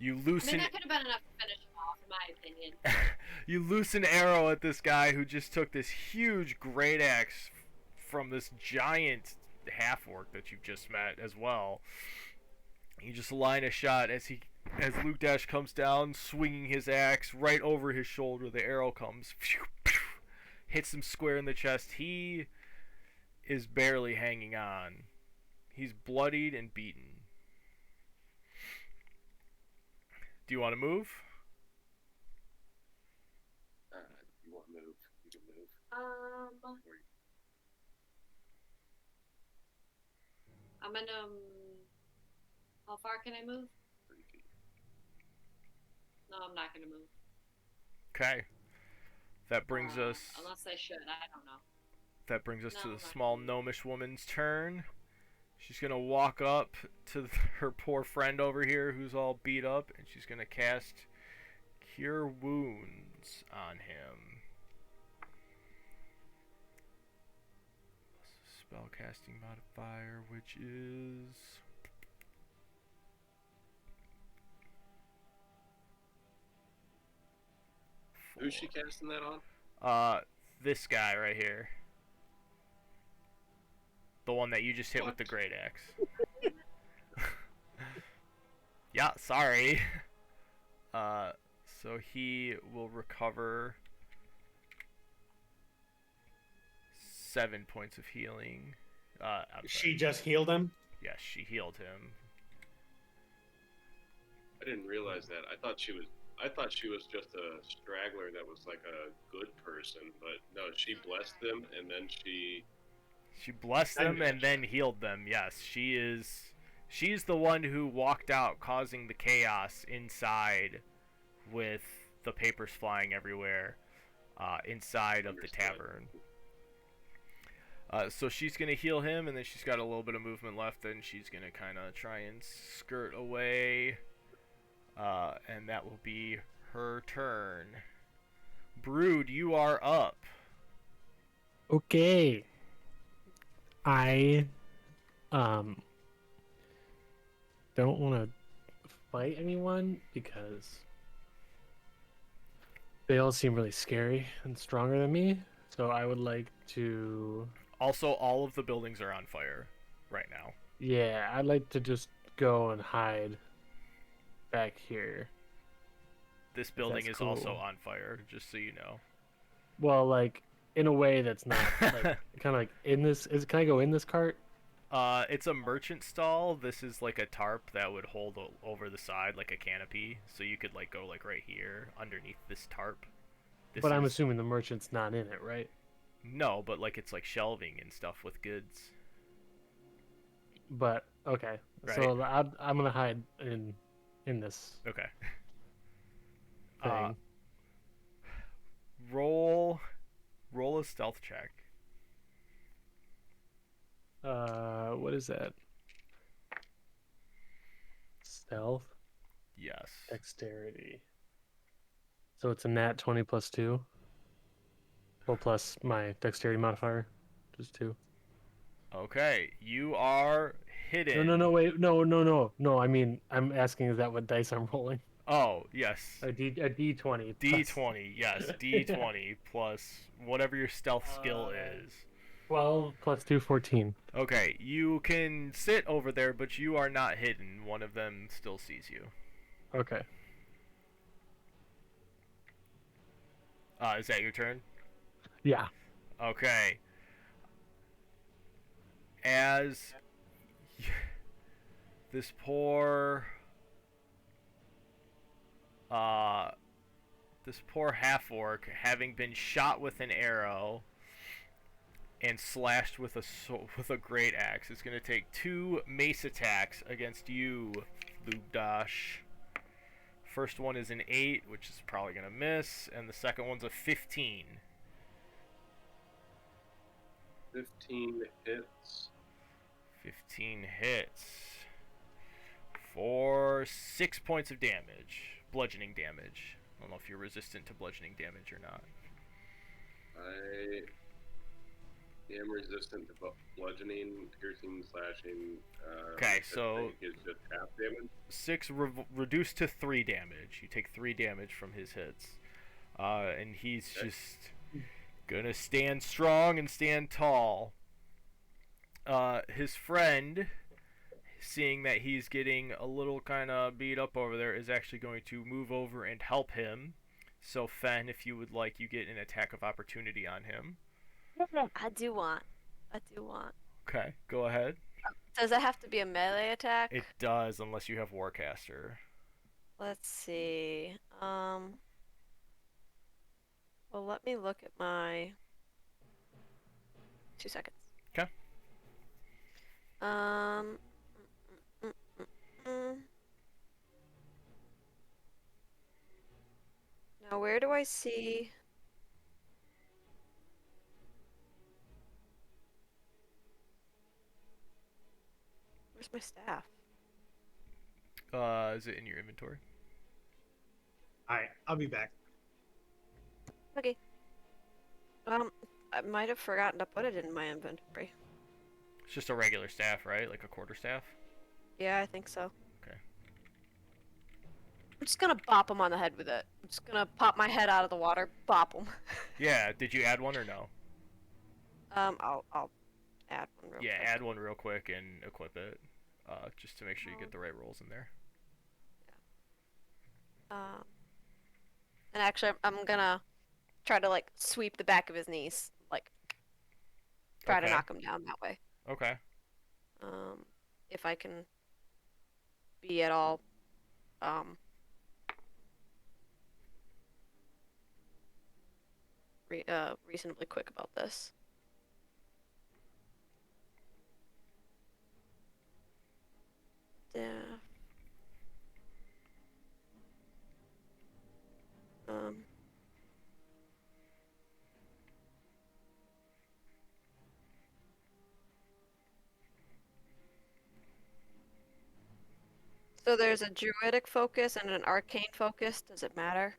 You I loosen mean, that could have been enough to finish him off, in my opinion. you loose an arrow at this guy who just took this huge great axe from this giant half orc that you've just met as well. You just line a shot as Luke Dash comes down, swinging his axe right over his shoulder. The arrow comes, hits him square in the chest. He is barely hanging on. He's bloodied and beaten. Do you want to move? You want to move? You can move. I'm gonna. How far can I move? 30 feet. No, I'm not gonna move. Okay. That brings us. Unless I should, I don't know. That brings us to No, the I'm small gnomish woman's turn. She's gonna walk up to her poor friend over here who's all beat up, and she's gonna cast Cure Wounds on him. Spellcasting modifier, which is... Who's she casting that on? This guy right here. The one that you just hit with the great axe. Yeah, sorry. So he will recover 7 points of healing. I'm She sorry. just healed him. Yes, she healed him. I didn't realize that. I thought she was just a straggler that was like a good person, but no, she blessed them and then she blessed them and then healed them. Yes, she's the one who walked out causing the chaos inside with the papers flying everywhere inside of the tavern. So she's going to heal him, and then she's got a little bit of movement left, and she's going to kind of try and skirt away. And that will be her turn. Brood, you are up. Okay. I don't want to fight anyone because they all seem really scary and stronger than me. So I would like to. Also, all of the buildings are on fire right now. Yeah, I'd like to just go and hide back here. This building is cool. also on fire, just so you know. Well, like in a way that's not like kind of like in this. Can I go in this cart? It's a merchant stall. This is like a tarp that would hold over the side, like a canopy. So you could like go like right here underneath this tarp. But I'm assuming the merchant's not in it, right? No, but like it's like shelving and stuff with goods. But okay, right. So I'm gonna hide in this. Okay. Thing. Roll a stealth check. What is that? Stealth? Yes. Dexterity. So it's a nat 20 plus 2. Well, plus my dexterity modifier, which is 2. Okay, you are hidden. No, wait, no. I mean, I'm asking, is that what dice I'm rolling? Oh, yes. A D20. D20, yes, D20 plus whatever your stealth skill is. 12 plus 2, 14. Okay, you can sit over there, but you are not hidden. One of them still sees you. Okay. Is that your turn? Yeah. Okay. As this poor half-orc, having been shot with an arrow and slashed with a great axe, is going to take 2 mace attacks against you, Lubdash. First one is an 8, which is probably going to miss, and the second one's a 15. 15 hits. 15 hits for 6 points of damage, bludgeoning damage. I don't know if you're resistant to bludgeoning damage or not. I am resistant to bludgeoning, piercing, slashing. Okay, so it's just half damage. 6 reduced to 3 damage. You take 3 damage from his hits, and he's just gonna stand strong and stand tall. His friend, seeing that he's getting a little kind of beat up over there, is actually going to move over and help him. So Fen, if you would like, you get an attack of opportunity on him. I do want. Okay, go ahead. Does it have to be a melee attack? It does, unless you have Warcaster. Let's see. Well, let me look at my 2 seconds. Okay. Mm. Now, where do I see? Where's my staff? Is it in your inventory? Alright, I'll be back. Okay. I might have forgotten to put it in my inventory. It's just a regular staff, right? Like a quarterstaff? Yeah, I think so. Okay. I'm just gonna bop him on the head with it. I'm just gonna pop my head out of the water, bop him. Yeah, did you add one or no? I'll add one real quick. Add one real quick and equip it. Just to make sure you get the right rolls in there. And actually, I'm gonna try to like sweep the back of his knees, like try to Okay. knock him down that way. Okay. If I can be at all um reasonably quick about this. Yeah. Um. So there's a druidic focus and an arcane focus. Does it matter?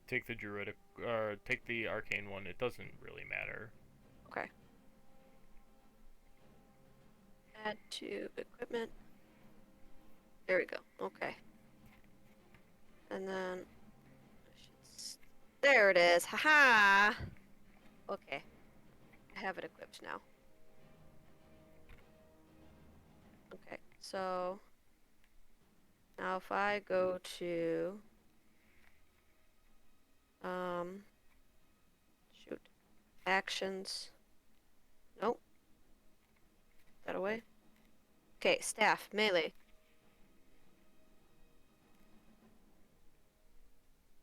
Take the druidic, or take the arcane one. It doesn't really matter. Okay. Add to equipment. There we go. Okay. And then there it is. Haha. Okay. I have it equipped now. Okay. So now if I go to shoot, actions. Nope. That away. Okay, staff, melee.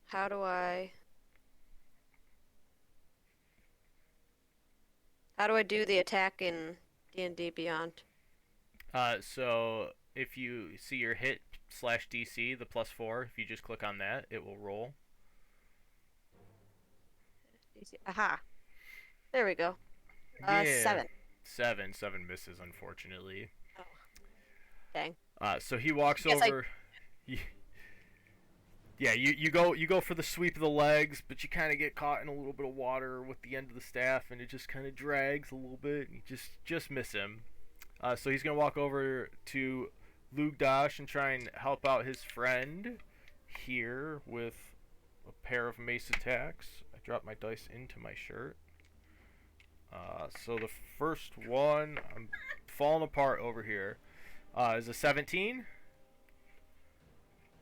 How do I do the attack in D&D Beyond? So if you see your hit / DC, the +4, if you just click on that, it will roll. Aha. There we go. Yeah. 7. 7 misses, unfortunately. Oh. Dang. So he walks Guess over. Yeah, you go for the sweep of the legs, but you kind of get caught in a little bit of water with the end of the staff, and it just kind of drags a little bit, and you just miss him. So he's gonna walk over to Lugdash and try and help out his friend here with a pair of mace attacks. I dropped my dice into my shirt. So the first one, I'm falling apart over here, is a 17.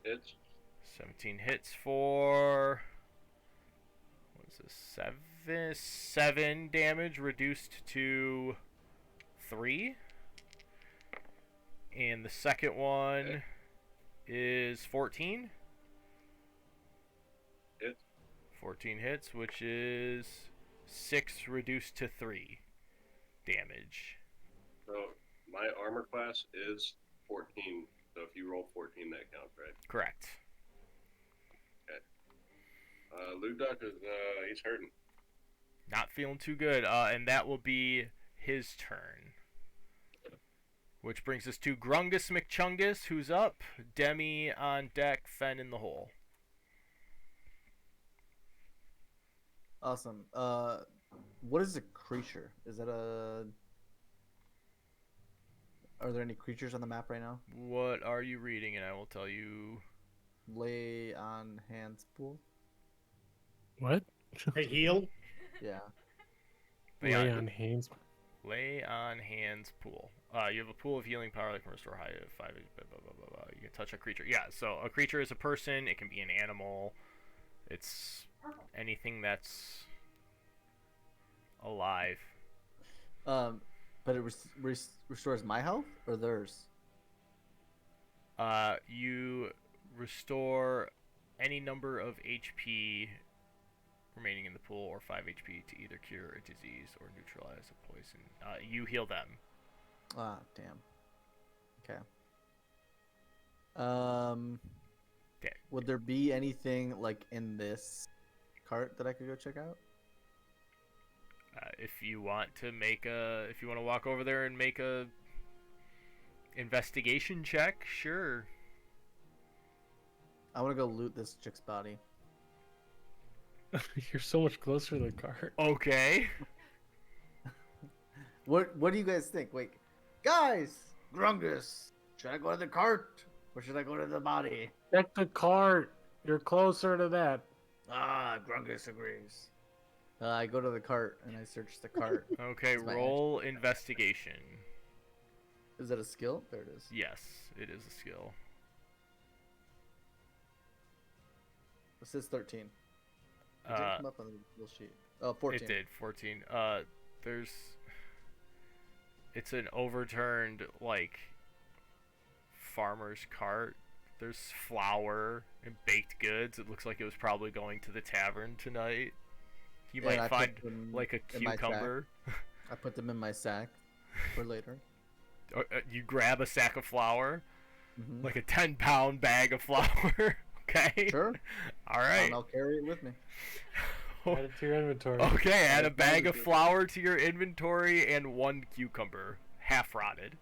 Hits. 17 hits for, what is this, 7 damage reduced to 3. And the second one is 14. Hits. 14 hits, which is 6 reduced to 3 damage. So my armor class is 14. So if you roll 14, that counts, right? Correct. Luke Duck is he's hurting. Not feeling too good. And that will be his turn. Which brings us to Grungus McChungus, who's up. Demi on deck, Fen in the hole. Awesome. What is a creature? Is that a... Are there any creatures on the map right now? What are you reading? And I will tell you. Lay on hands pool? What? Hey, heal. Yeah. Lay on hands. Lay on hands pool. You have a pool of healing power that can restore high 5. Blah, blah, blah, blah, blah. You can touch a creature. Yeah, so a creature is a person. It can be an animal. It's anything that's alive. But it restores my health or theirs? You restore any number of HP remaining in the pool or 5 HP to either cure a disease or neutralize a poison. You heal them. Ah, damn. Okay. Okay. Would there be anything like in this cart that I could go check out? If you want to walk over there and make a investigation check, sure. I want to go loot this chick's body. You're so much closer to the cart. Okay. What do you guys think? Wait, guys, Grungus, should I go to the cart or should I go to the body? Check the cart. You're closer to that. Ah, Grungus agrees. I go to the cart and I search the cart. Okay, That's my roll investigation. Is that a skill? There it is. Yes, it is a skill. It says 13. It didn't Uh, come up on the little sheet. Oh, 14. it did 14. There's it's an overturned like farmer's cart. There's flour and baked goods. It looks like it was probably going to the tavern tonight. You And might I put find them like a in my sack. cucumber. I put them in my sack for later. You grab a sack of flour, Mhm. like a 10-pound bag of flour. Okay. Sure. All right. And I'll carry it with me. Add it to your inventory. Okay, add a Add bag of flour to it. flour to your inventory and 1 cucumber, half rotted.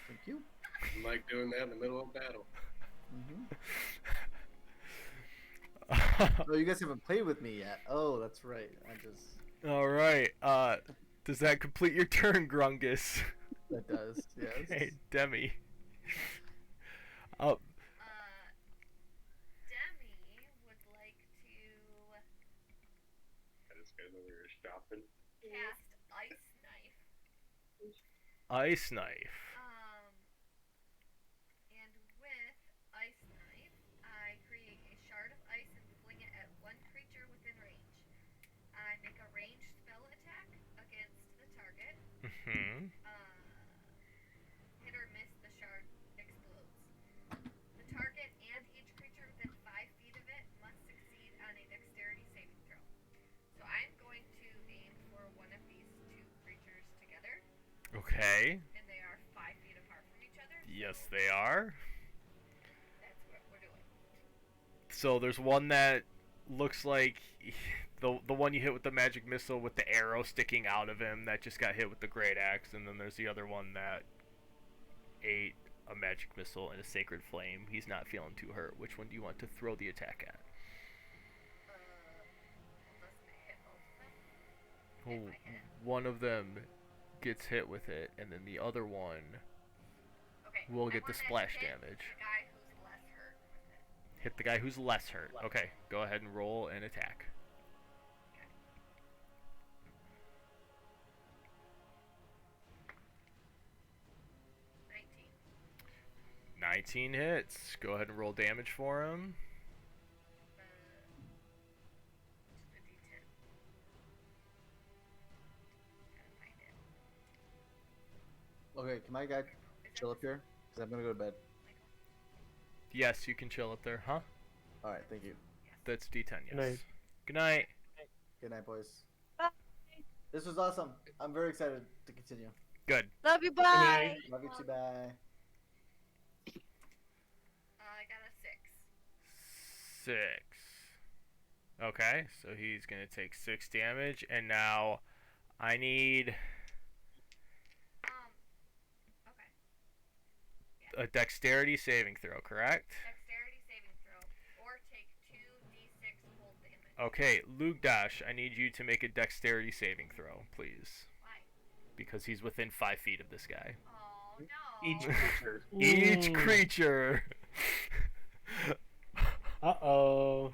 Thank you. I like doing that in the middle of battle. Oh, you guys haven't played with me yet. Oh, that's right. All right. Does that complete your turn, Grungus? That does. Yes. Hey, Demi. Oh, Demi would like to I just guys over here shopping. cast Ice Knife. ice knife. And with Ice Knife, I create a shard of ice and fling it at one creature within range. I make a ranged spell attack against the target. Hmm. Hit or miss, the shard explodes. The target and each creature within 5 feet of it must succeed on a dexterity saving throw. So I'm going to aim for one of these 2 creatures together, Okay. and they are 5 feet apart from each other. Yes, so they are. That's what we're doing. So there's one that looks like the one you hit with the magic missile with the arrow sticking out of him that just got hit with the great axe, and then there's the other one that ate a magic missile and a sacred flame. He's not feeling too hurt. Which one do you want to throw the attack at? Doesn't it hit both of them? Oh, If I hit. one of them gets hit with it, and then the other one Okay. will I get the want to splash hit damage. The guy who's less hurt with it. Hit the guy who's less hurt. Okay, go ahead and roll an attack. Okay. 19 hits. Go ahead and roll damage for him. Just a D10. Gotta find it. Okay, can my guy chill up here? Because I'm going to go to bed. Yes, you can chill up there, huh? Alright, thank you. That's D10, yes. Good night. Good night. Good night, boys. Bye. This was awesome. I'm very excited to continue. Good. Love you. Bye. Love you too. Bye. I got a 6. 6. Okay, so he's going to take 6 damage, and now I need Okay. a dexterity saving throw, correct? Dexterity saving throw, or take 2d6 cold damage. Okay, Lugdash, I need you to make a dexterity saving throw, please. Why? Because he's within 5 feet of this guy. Oh no. Each creature. Each Ooh. creature! Uh-oh.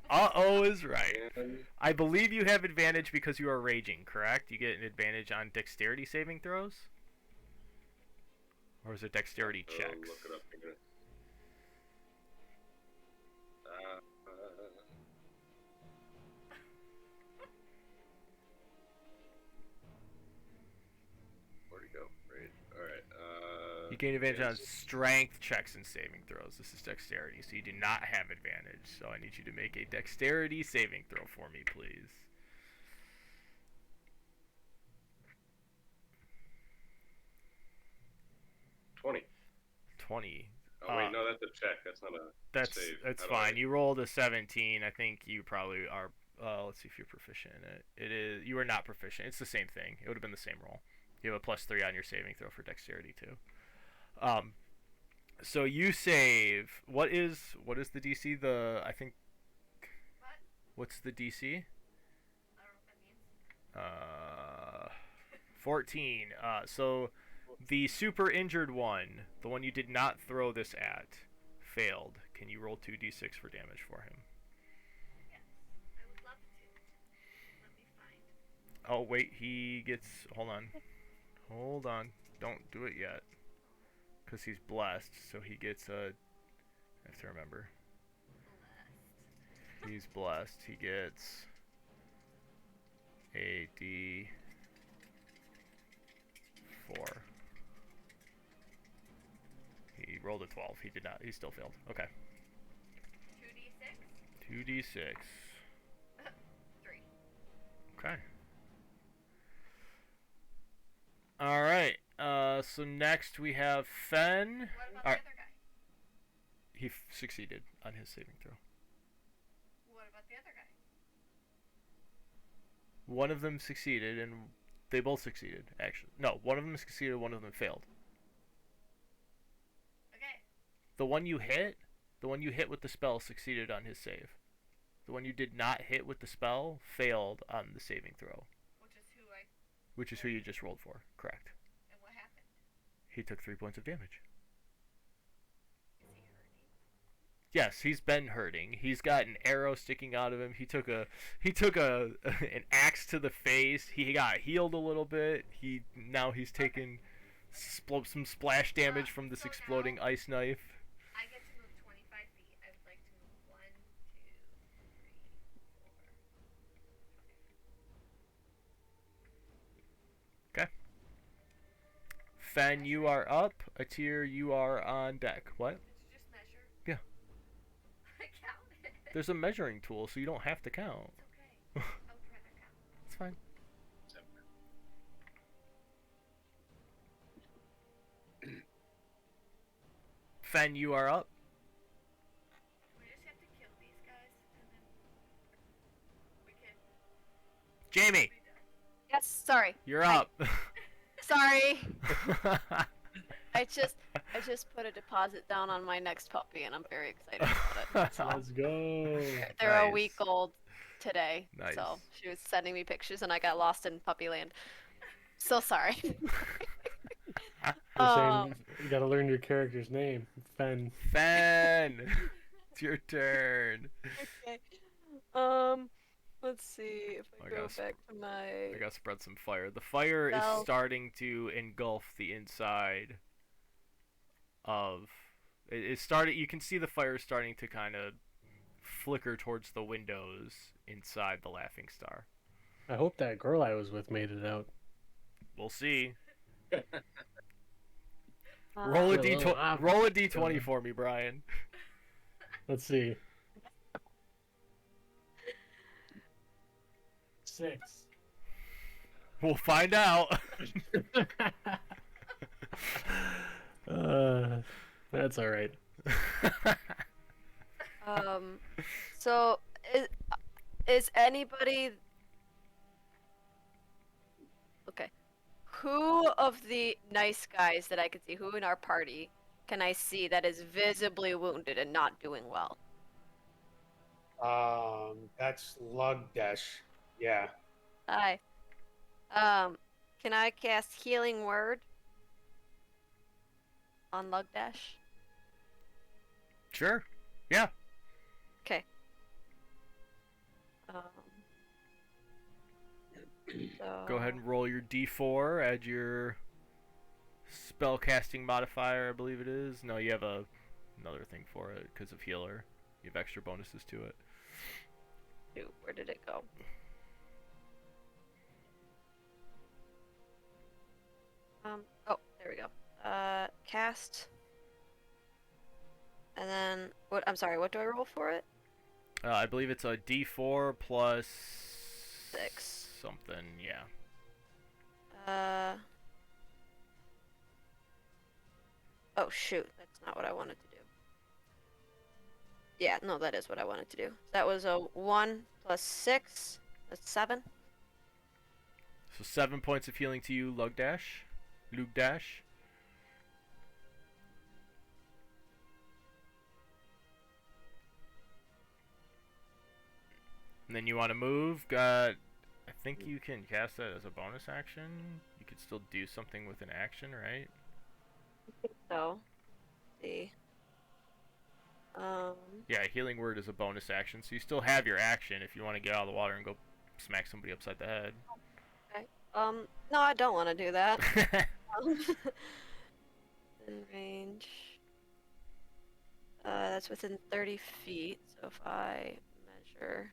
Uh-oh is right. And I believe you have advantage because you are raging, correct? You get an advantage on dexterity saving throws? Or is it dexterity checks? look it up. Where'd he go? Right. All right. You gain advantage on yes. strength checks and saving throws. This is dexterity, so you do not have advantage. So I need you to make a dexterity saving throw for me, please. $20. 20. Oh wait, no, that's a check. That's not a That's save. that's How do fine. I- You rolled a 17. I think you probably are. Let's see if you're proficient in it. It is. You are not proficient. It's the same thing. It would have been the same roll. You have a +3 on your saving throw for dexterity too. So you save. What is the DC? I think. What? What's the DC? I don't know what that means. 14. So the super injured one, the one you did not throw this at, failed. Can you roll 2d6 for damage for him? Yes. I would love to. Let me find. Oh wait, he gets. Hold on. Don't do it yet. Because he's blessed, so he gets a. I have to remember. Blessed. He's blessed. He gets a D4. He rolled a 12. He did not. He still failed. Okay. 2d6. 2d6. 3. Okay. All right. So next we have Fen. What about Alright. the other guy? He succeeded on his saving throw. What about the other guy? One of them succeeded, and they both succeeded. Actually, no. One of them succeeded. One of them failed. Okay. The one you hit with the spell succeeded on his save. The one you did not hit with the spell failed on the saving throw, which is who you just rolled for. Correct. And what happened? He took 3 points of damage. Is he hurting? Yes, he's been hurting. He's got an arrow sticking out of him. He took an axe to the face. He got healed a little bit. Now he's taken some splash damage from this So exploding now- ice knife. I get to move 25 feet. I would like to move 1, 2, 3, 4. Okay. Fen, you are up. Atir, you are on deck. What? Did you just measure? Yeah. I counted. There's a measuring tool, so you don't have to count. It's okay. I would rather count. It's fine. Fen, you are up. We just have to kill these guys, and then we can Jamie, be done. Yes, sorry. you're Hi. up. Sorry. I just put a deposit down on my next puppy, and I'm very excited about it. Let's go. They're a Nice. week old today, Nice. so she was sending me pictures, and I got lost in puppyland. So sorry. You're saying you gotta learn your character's name. Fen. Fen, it's your turn. Okay. Let's see if I I go gotta back to my. I gotta spread some fire. The fire is Spell. starting to engulf the inside of. It started. You can see the fire starting to kind of flicker towards the windows inside the Laughing Star. I hope that girl I was with made it out. We'll see. Uh, Roll a Yeah, d well, roll a d20 for me, Brian. Let's see. 6. We'll find out. That's all right. So is anybody okay? Who of the nice guys that I can see, who in our party can I see that is visibly wounded and not doing well? That's Lugdesh. Yeah. Hi. Can I cast Healing Word on Lugdash? Sure. Yeah. Okay. So... Go ahead and roll your d4. Add your spellcasting modifier, I believe it is. No, you have another thing for it because of healer. You have extra bonuses to it. Shoot, where did it go? Oh, there we go. Cast. And then, what? I'm sorry, what do I roll for it? I believe it's a d4 plus 6. something. Yeah. Oh shoot, that's not what I wanted to do. Yeah, no, that is what I wanted to do. That was a 1 plus 6. That's 7. So 7 points of healing to you, Lugdash. Lugdash. And then you want to move. I think you can cast that as a bonus action. You could still do something with an action, right? So, see. Yeah, healing word is a bonus action, so you still have your action if you want to get out of the water and go smack somebody upside the head. Okay. No, I don't want to do that. In range. That's within 30 feet, so if I Sure.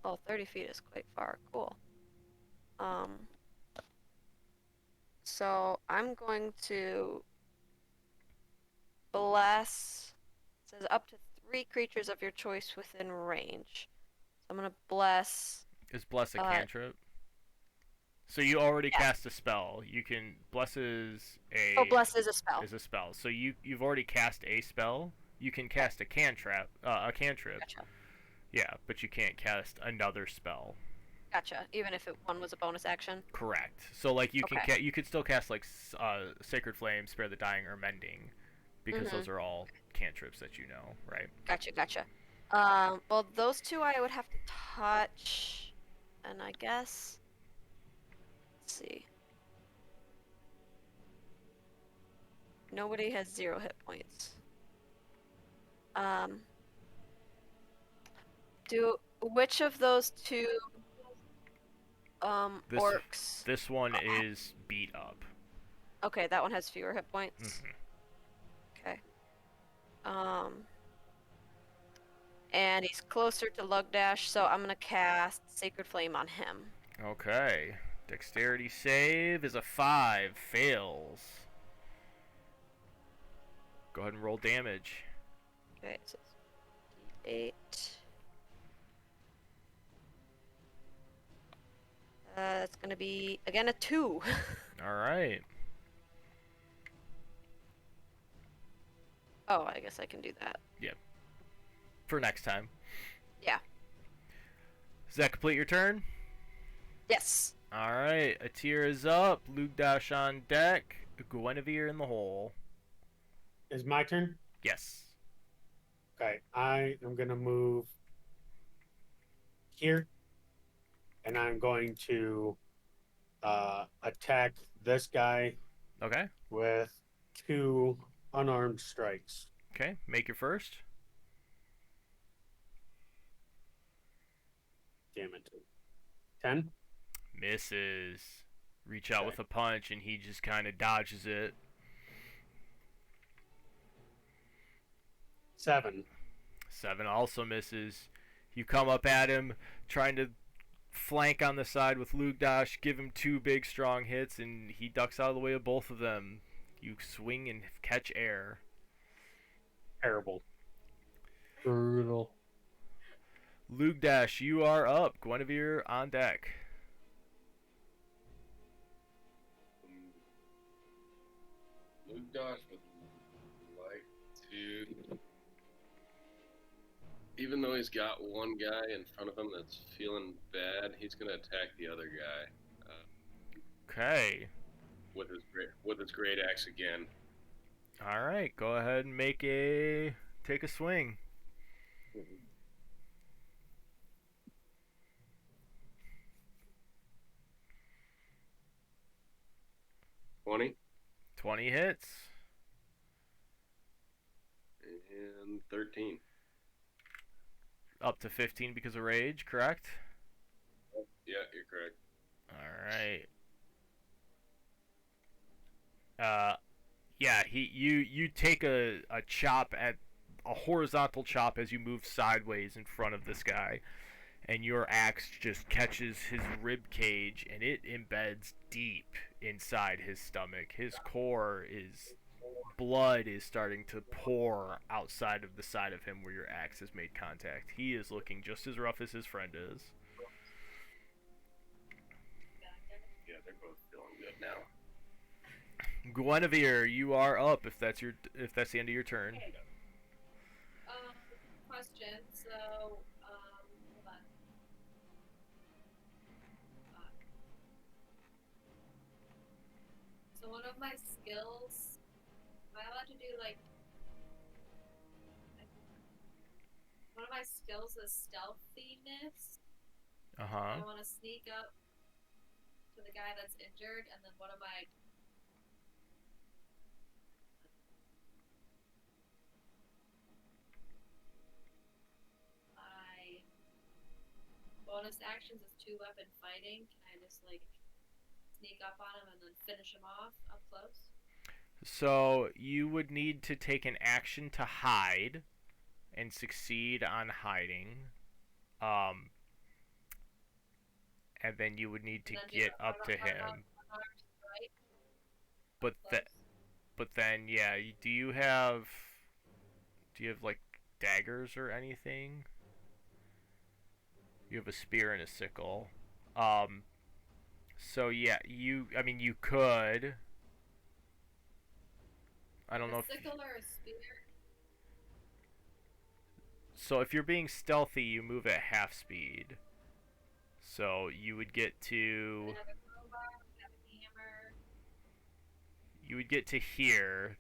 Oh, 30 feet is quite far. Cool. So I'm going to bless. It says up to 3 creatures of your choice within range. So I'm gonna bless. Is bless a Uh, cantrip? So you already yes. cast a spell. You can bless Oh, bless is a spell. is a spell. So you've already cast a spell. You can cast a cantrip. Gotcha. Yeah, but you can't cast another spell. Gotcha. Even if one was a bonus action. Correct. So like you can Okay. you could still cast like Sacred Flame, Spare the Dying, or Mending, because those are all cantrips that you know, right? Gotcha. Well, those 2 I would have to touch, and I guess. Let's see. Nobody has 0 hit points. Which of those 2 orcs? This one is beat up. Okay, that one has fewer hit points. Mhm. Okay. And he's closer to Lugdash, so I'm gonna cast Sacred Flame on him. Okay. Dexterity save is a 5. Fails. Go ahead and roll damage. Okay, so it's 8. It's gonna be again a 2. All right. Oh, I guess I can do that. Yep. For next time. Yeah. Does that complete your turn? Yes. All right. Atir is up. Lugdash on deck. Guinevere in the hole. Is my turn? Yes. Okay, I am going to move here, and I'm going to attack this guy Okay. with 2 unarmed strikes. Okay. Make your first. Damn it. 10? Misses. Reach out Okay. with a punch, and he just kind of dodges it. 7. 7 also misses. You come up at him, trying to flank on the side with Lugdash, give him 2 big strong hits, and he ducks out of the way of both of them. You swing and catch air. Terrible. Brutal. Lugdash, you are up. Guinevere on deck. Lugdash would like to, even though he's got one guy in front of him that's feeling bad, he's gonna attack the other guy Okay. with his great axe again. All right. Go ahead and take a swing. 20 20 hits. and 13. Up to 15 because of rage, correct? Yeah, you're correct. All right. Yeah, you take a chop at a horizontal chop as you move sideways in front of this guy, and your axe just catches his rib cage and it embeds deep inside his stomach. His core is blood is starting to pour outside of the side of him where your axe has made contact. He is looking just as rough as his friend is. Yeah, they're both feeling good now. Guinevere, you are up if that's the end of your turn. Question. So, hold on. So one of my skills, am I allowed to do like? One of my skills is stealthiness. I want to sneak up to the guy that's injured, and then one of my bonus actions is 2-weapon fighting. Can I just like sneak up on him and then finish him off up close? So you would need to take an action to hide, and succeed on hiding. Um, and then you would need to Then do get the up to him. unarmed strike. But Close. then yeah, do you have like daggers or anything? You have a spear and a sickle. So yeah, you could. I don't know A if sickle or a spear? so. If you're being stealthy, you move at half speed. So you would get I to have a crowbar, I have a hammer. here,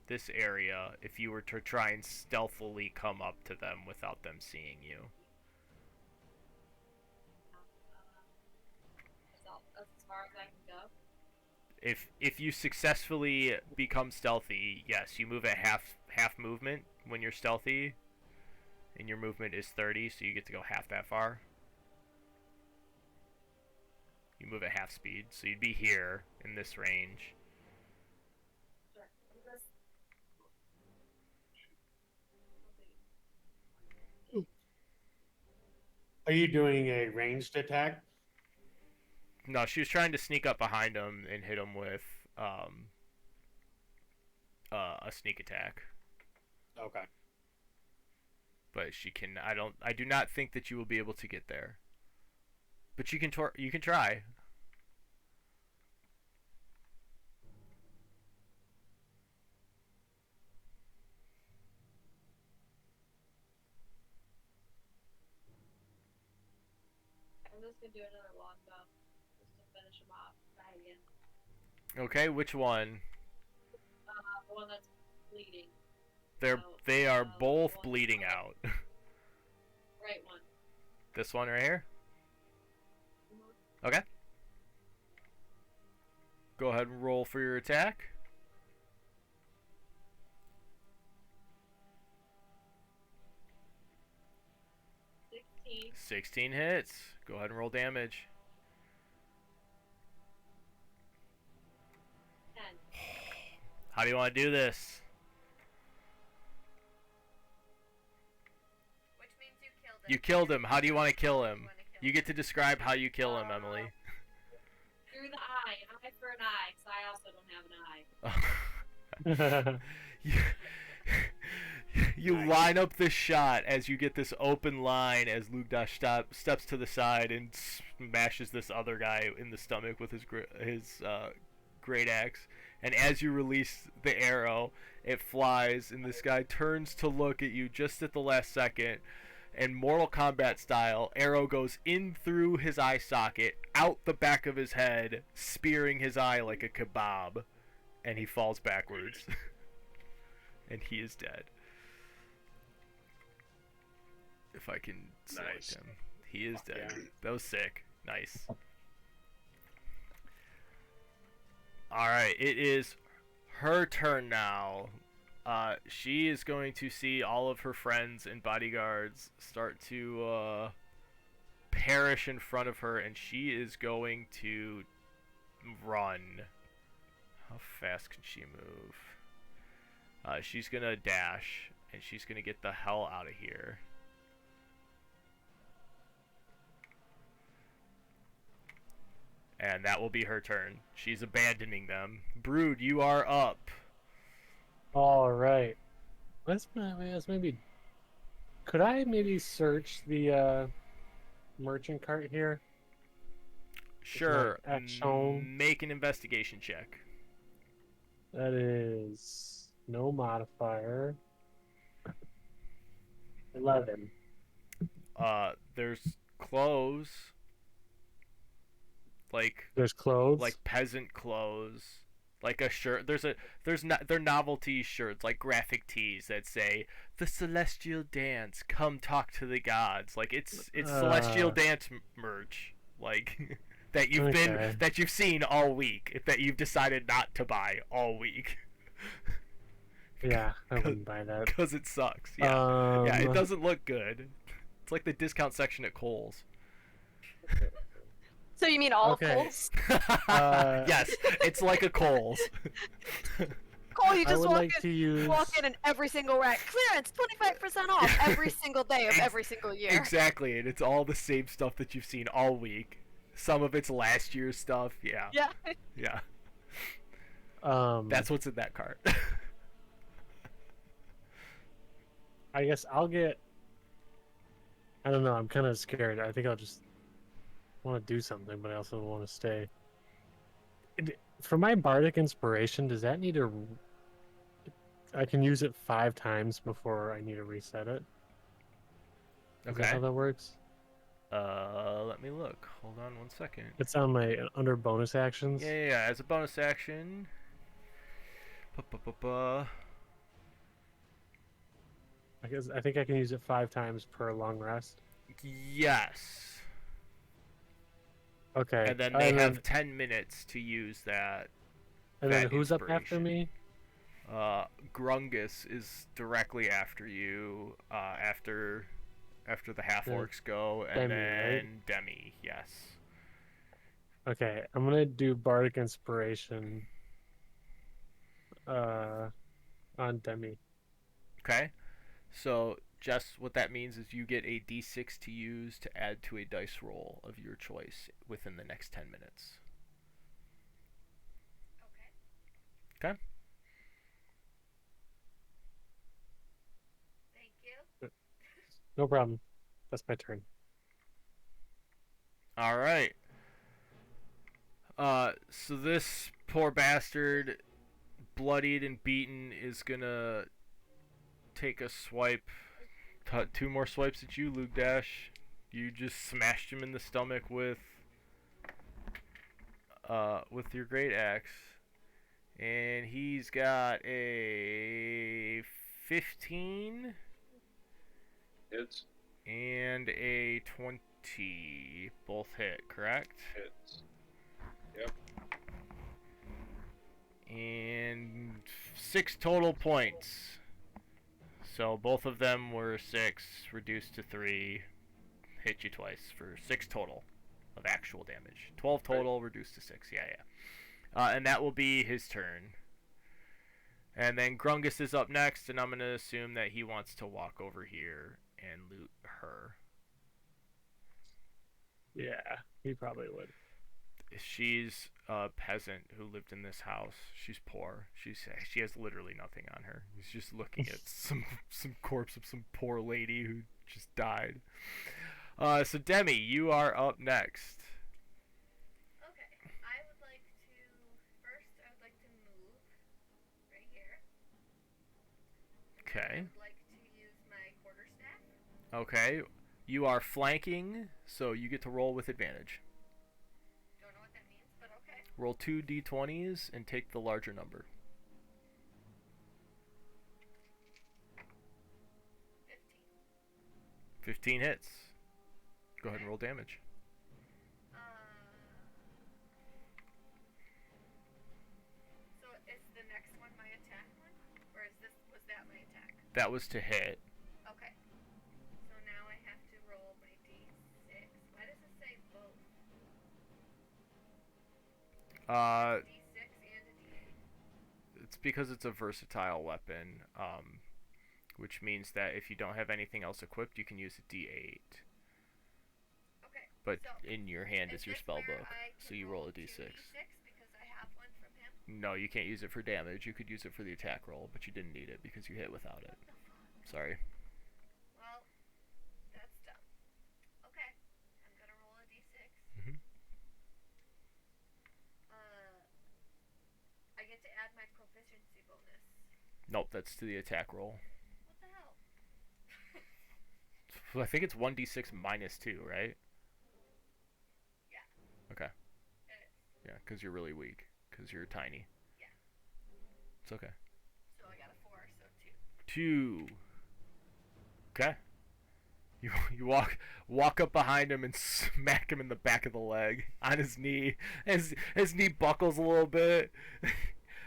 this area, if you were to try and stealthily come up to them without them seeing you. That's as far as I can go. If you successfully become stealthy, yes, you move at half movement when you're stealthy, and your movement is 30, so you get to go half that far. You move at half speed, so you'd be here in this range. Sure. Are you doing a ranged attack? No, she was trying to sneak up behind him and hit him with a sneak attack. Okay. But she can. I do not think that you will be able to get there. But you can try. I'm just gonna do another longbow. Just to finish him off. Try again. Okay, which one? The one that's bleeding. They are the both one bleeding that's out. Right one. This one right here? Mhm. Okay. Go ahead and roll for your attack. $16. 16 hits. Go ahead and roll damage. 10. How do you want to do this? Which means you killed him. You killed him. How do you want to kill him? You wanna kill You get to describe how you kill him, Emily. Through the eye. An eye for an eye, because I also don't have an eye. You line up this shot as you get this open line as Lugdash steps to the side and smashes this other guy in the stomach with his great axe. And as you release the arrow, it flies, and this guy turns to look at you just at the last second. And Mortal Kombat style, arrow goes in through his eye socket, out the back of his head, spearing his eye like a kebab, and he falls backwards. And he is dead. If I can select Nice. him. He is dead. Yeah. That was sick. Nice. Alright, it is her turn now. She is going to see all of her friends and bodyguards start to perish in front of her, and she is going to run. How fast can she move? She's going to dash, and she's going to get the hell out of here. And that will be her turn. She's abandoning them. Brood, you are up. All right. Let's maybe. Could I maybe search the merchant cart here? Sure. action. Make an investigation check. That is no modifier. 11. There's clothes. There's clothes. Like peasant clothes. Like a shirt. They're novelty shirts, like graphic tees that say "The Celestial Dance, come talk to the gods." Like it's Celestial Dance merch. Like that you've seen all week, that you've decided not to buy all week. Yeah, I wouldn't buy that. Because it sucks. Yeah. Yeah, it doesn't look good. It's like the discount section at Kohl's. So you mean all Okay. Kohl's? Yes, it's like a Kohl's. Cole, you I just would walk like in, to use. walk in every single rack. Clearance, 25% off every single day of Ex- every single year. Exactly, and it's all the same stuff that you've seen all week. Some of it's last year's stuff. Yeah. Yeah. Yeah. Um, That's what's in that cart. I guess I'll get. I don't know. I'm kind of scared. I think I'll just want to do something, but I also want to stay. For my bardic inspiration, does that need a? I can use it 5 times before I need to reset it. Is that Okay. how that works? Let me look. Hold on one second. It's on my under bonus actions. Yeah. As a bonus action. I think I can use it 5 times per long rest. Yes. Okay. And then they have 10 minutes to use that. And then that who's up after inspiration. me? Grungus is directly after you. After the half orcs go, and Demi, then right? Demi. Yes. Okay, I'm gonna do bardic inspiration. On Demi. Okay. So just what that means is you get a d6 to use to add to a dice roll of your choice within the next 10 minutes. Okay. Okay. Thank you. No problem. That's my turn. All right. So this poor bastard, bloodied and beaten, is gonna take a swipe. 2 more swipes at you, Luke Dash. You just smashed him in the stomach with your great axe, and he's got a 15 Hits. and a 20. Both hit, correct? Hits. Yep. And 6 total points. So both of them were 6, reduced to 3. Hit you twice for 6 total of actual damage. 12 total, reduced to 6. Yeah. And that will be his turn. And then Grungus is up next, and I'm going to assume that he wants to walk over here and loot her. Yeah, he probably would. She's a peasant who lived in this house. She's poor. She has literally nothing on her. He's just looking at some corpse of some poor lady who just died. So Demi, you are up next. Okay. I would like to move right here. Okay. I would like to use my quarterstaff. Okay. You are flanking, so you get to roll with advantage. Don't know what that means, but okay. Roll 2 d20s and take the larger number. 15 hits. Go ahead and roll damage. So is the next one my attack one? Or was that my attack? That was to hit. Okay. So now I have to roll my d6. Why does it say both? D6 and a d8. It's because it's a versatile weapon, which means that if you don't have anything else equipped, you can use a d8. Okay. But so in your hand is your this spell where book, I so can you roll a two d6. because I have one from him? No, you can't use it for damage. You could use it for the attack roll, but you didn't need it because you hit without it. Sorry. Well, that's dumb. Okay. I'm gonna roll a d6. Mhm. I get to add my proficiency bonus. Nope, that's to the attack roll. What the hell? So I think it's 1d6 minus 2, right? Yeah. Okay. It is. Yeah, because you're really weak. Because you're tiny. Yeah. It's okay. So I got a 4, so 2. Okay. You walk up behind him and smack him in the back of the leg on his knee. His knee buckles a little bit.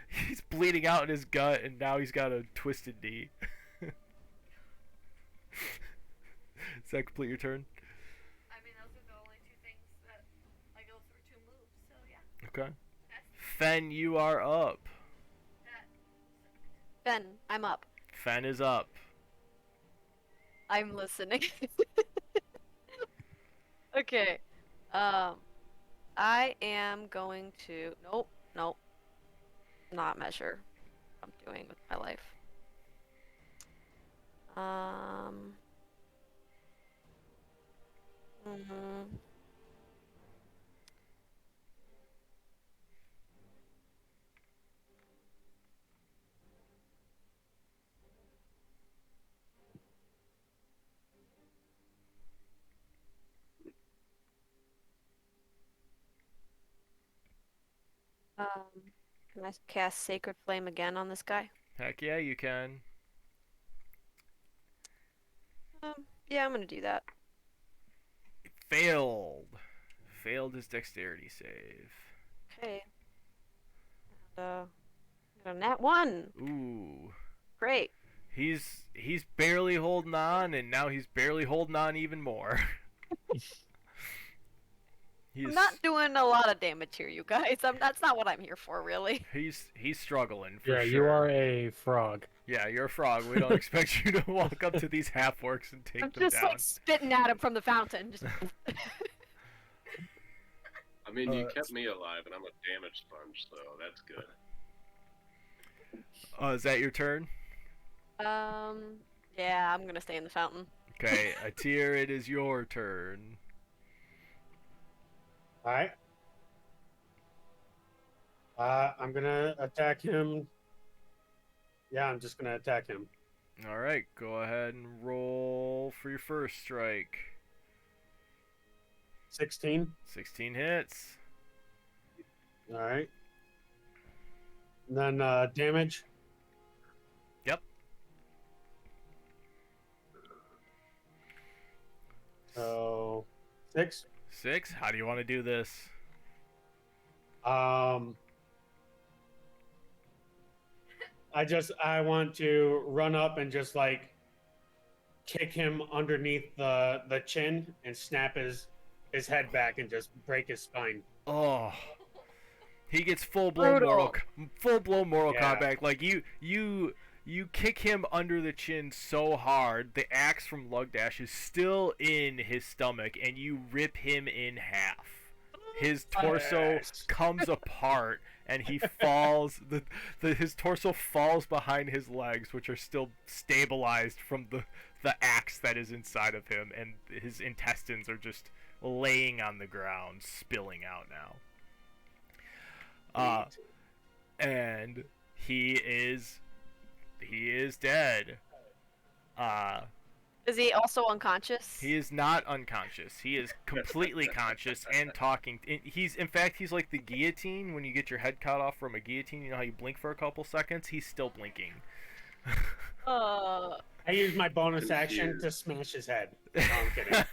He's bleeding out in his gut, and now he's got a twisted knee. Does that complete your turn? I mean, those are the only 2 things that I go through 2 moves, so yeah. Okay. Fen, you are up. So Fen, I'm up. Fen is up. I'm listening. Okay. I am going to. Nope, nope. Not measure what I'm doing with my life. Mhm. Um, can I cast Sacred Flame again on this guy? Heck yeah, you can. Yeah, I'm gonna do that. Failed. Failed his dexterity save. Okay. And, got a nat 1. Ooh. Great. He's barely holding on, and now he's barely holding on even more. I'm not doing a lot of damage here, you guys. That's not what I'm here for, really. He's struggling for Yeah, sure. you are a frog. Yeah, you're a frog. We don't expect you to walk up to these half orcs and take I'm them just down. like spitting at him from the fountain. Just I mean, you kept me alive, and I'm a damage sponge, so that's good. Is that your turn? yeah, I'm gonna stay in the fountain. Okay, Atir, it is your turn. All right. I'm gonna attack him. Yeah, I'm just gonna attack him. All right, go ahead and roll for your first strike. 16. 16 hits. All right. And then damage. Yep. So 6. 6. How do you want to do this? I want to run up and just like kick him underneath the chin and snap his head back and just break his spine. Oh. He gets full blown Mortal Yeah. Kombat. Like you kick him under the chin so hard, the axe from Lugdash is still in his stomach, and you rip him in half. His torso Yes. comes apart, and he falls. His torso falls behind his legs, which are still stabilized from the axe that is inside of him, and his intestines are just laying on the ground, spilling out now. And he is dead. Is he also unconscious? He is not unconscious. He is completely conscious and talking. He's like the guillotine when you get your head cut off from a guillotine. You know how you blink for a couple seconds? He's still blinking. I use my bonus action to smash his head. No, I'm kidding.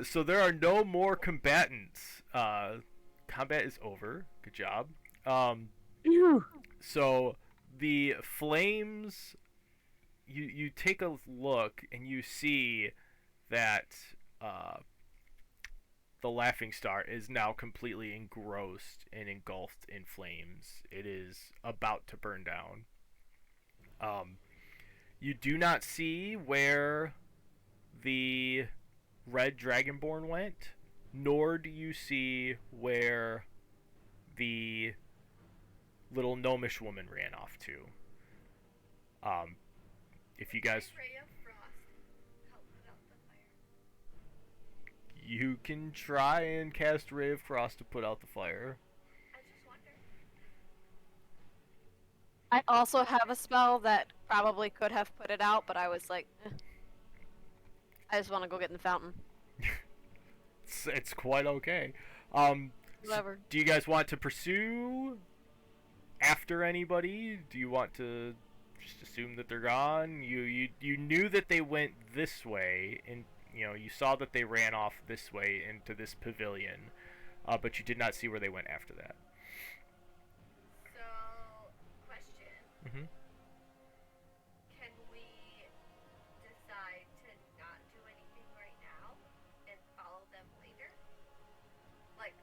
So there are no more combatants. Combat is over. Good job. So the flames, you take a look and you see that the Laughing Star is now completely engrossed and engulfed in flames. It is about to burn down. You do not see where the red Dragonborn went, nor do you see where the little gnomish woman ran off to. If you guys, Ray of Frost help put out the fire. you can try and cast Ray of Frost to put out the fire. I just wonder. I also have a spell that probably could have put it out, but I was like, I just want to go get in the fountain. It's quite okay. Whatever. Do you guys want to pursue after anybody? Do you want to just assume that they're gone? You knew that they went this way, and you saw that they ran off this way into this pavilion, but you did not see where they went after that. So, question. Mm-hmm. Can we decide to not do anything right now and follow them later? Like,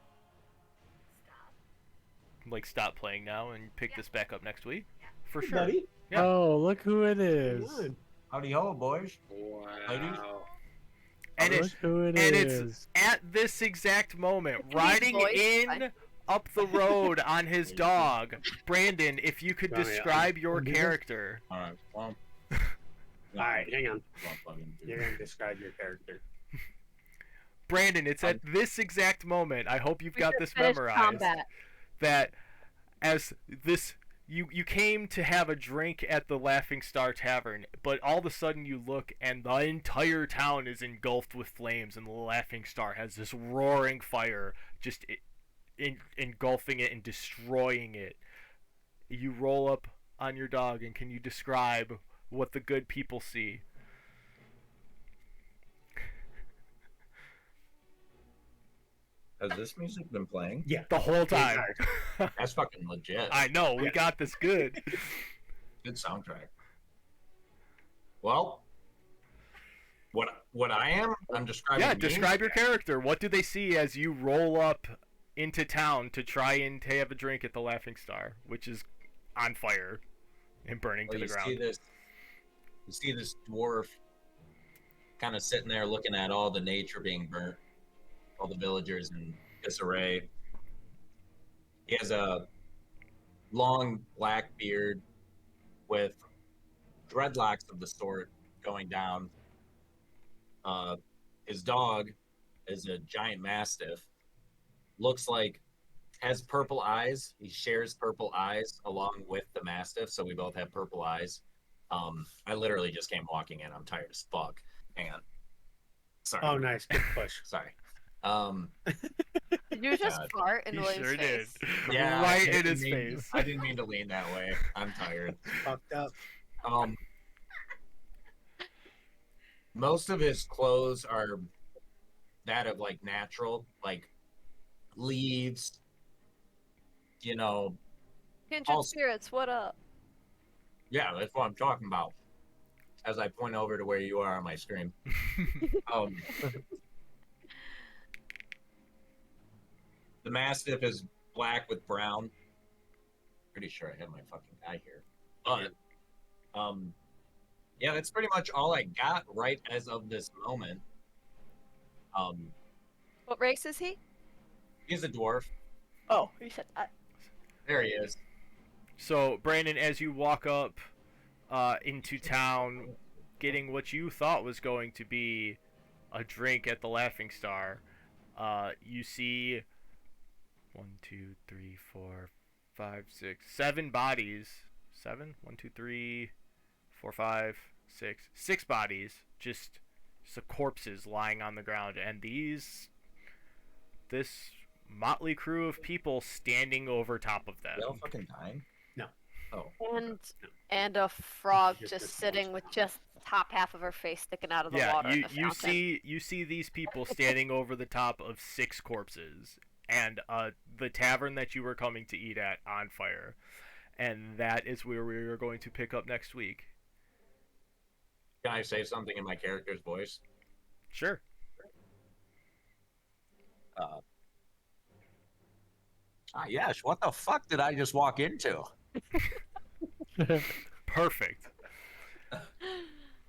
stop? like stop playing now and pick this back up next week? For Hey, sure. buddy. Yeah. Oh, look who it Come is. on. Howdy ho, boys. Ladies? Wow. And Look it's who it and is. it's at this exact moment, It can be riding voiced in by- up the road on his dog. Brandon, if you could Oh, yeah. describe your Do this? character. All right. Well. All right, hang on. Fucking do You're it. gonna describe your character. Brandon, it's at this exact moment. I hope you've We got just this finished memorized. combat. That as this you came to have a drink at the Laughing Star Tavern, but all of a sudden you look and the entire town is engulfed with flames, and the Laughing Star has this roaring fire just engulfing it and destroying it. You roll up on your dog, and can you describe what the good people see? Has this music been playing? Yeah. The whole time. That's fucking legit. I know, we Yeah. got this good. Good soundtrack. Well, what I am, I'm describing. Yeah, me. describe your character. What do they see as you roll up into town to try and have a drink at the Laughing Star, which is on fire and burning Well, to the you ground? see this dwarf kind of sitting there looking at all the nature being burnt, all the villagers in disarray. He has a long black beard with dreadlocks of the sort going down. His dog is a giant mastiff. Looks like has purple eyes. He shares purple eyes along with the mastiff, so we both have purple eyes. I literally just came walking in. I'm tired as fuck. Hang on. Sorry. Oh, nice. Good push. Sorry. Did you just God. fart in He William's sure did. face? Yeah, Right I in didn't his mean- face. I didn't mean to lean that way. I'm tired. Fucked up. Most of his clothes are that of like natural, like leaves, you know. Kindred Also- spirits, what up? Yeah, that's what I'm talking about. As I point over to where you are on my screen. The Mastiff is black with brown. Pretty sure I have my fucking guy here. But, yeah, that's pretty much all I got right as of this moment. What race is he? He's a dwarf. Oh, you said that. There he is. So, Brandon, as you walk up into town, getting what you thought was going to be a drink at the Laughing Star, you see 1, 2, 3, 4, 5, 6, 7 bodies. 7? 1, 2, 3, 4, 5, 6. 6 bodies, just corpses lying on the ground, and this motley crew of people standing over top of them. They all fucking dying? No. Oh. And a frog Just just this sitting with just the top half of her face sticking out of the Yeah, water. in you the you fountain. see these people standing over the top of 6 corpses, and the tavern that you were coming to eat at on fire, and that is where we are going to pick up next week. Can I say something in my character's voice? Sure. Yes, what the fuck did I just walk into? Perfect.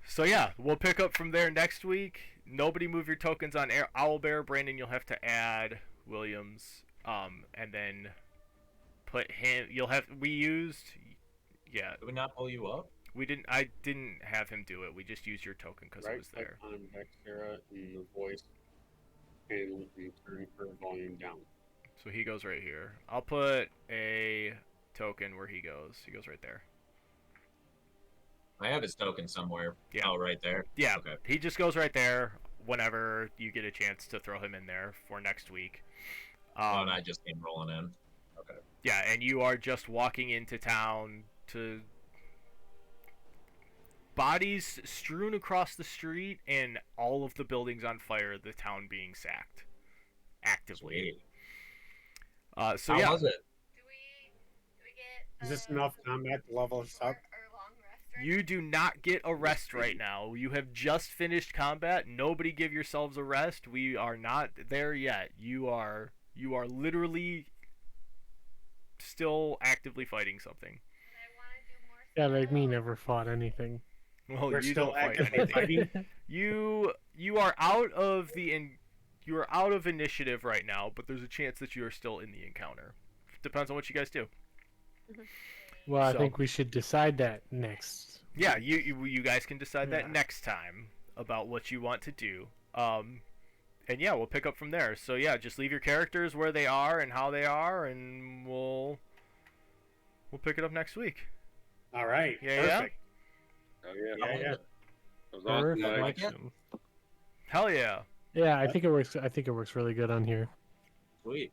So yeah, we'll pick up from there next week. Nobody move your tokens on Owlbear. Brandon, you'll have to add Williams, and then put him. Yeah, Did we not pull you up? we didn't. I didn't have him do it. We just used your token because it Right was click there. on Dexterra in the voice and turn her volume down. So he goes right here. I'll put a token where he goes. He goes right there. I have his token somewhere. Yeah. Oh, right there. Yeah, Okay. he just goes right there whenever you get a chance to throw him in there for next week. Oh, and I just came rolling in. Okay. Yeah, and you are just walking into town to bodies strewn across the street and all of the buildings on fire, the town being sacked actively. Sweet. So How yeah, was it? Do we get? Is this enough combat to level us up? Or long rest? Right you do not get a rest right now. You have just finished combat. Nobody give yourselves a rest. We are not there yet. You are literally still actively fighting something. And I want to do more. Yeah, like me, solo. never fought anything. Well, We're you still don't fight actively anything. fighting. You are out of you are out of initiative right now, but there's a chance that you are still in the encounter. Depends on what you guys do. Well, I So- think we should decide that next. Yeah, you guys can decide that Yeah. next time about what you want to do. And yeah, we'll pick up from there. So yeah, just leave your characters where they are and how they are, and we'll pick it up next week. All right. Yeah, yeah. Perfect. Oh yeah. Yeah, yeah. That was awesome. Mike. Perfection. Hell yeah. Yeah, I think it works. I think it works really good on here. Sweet.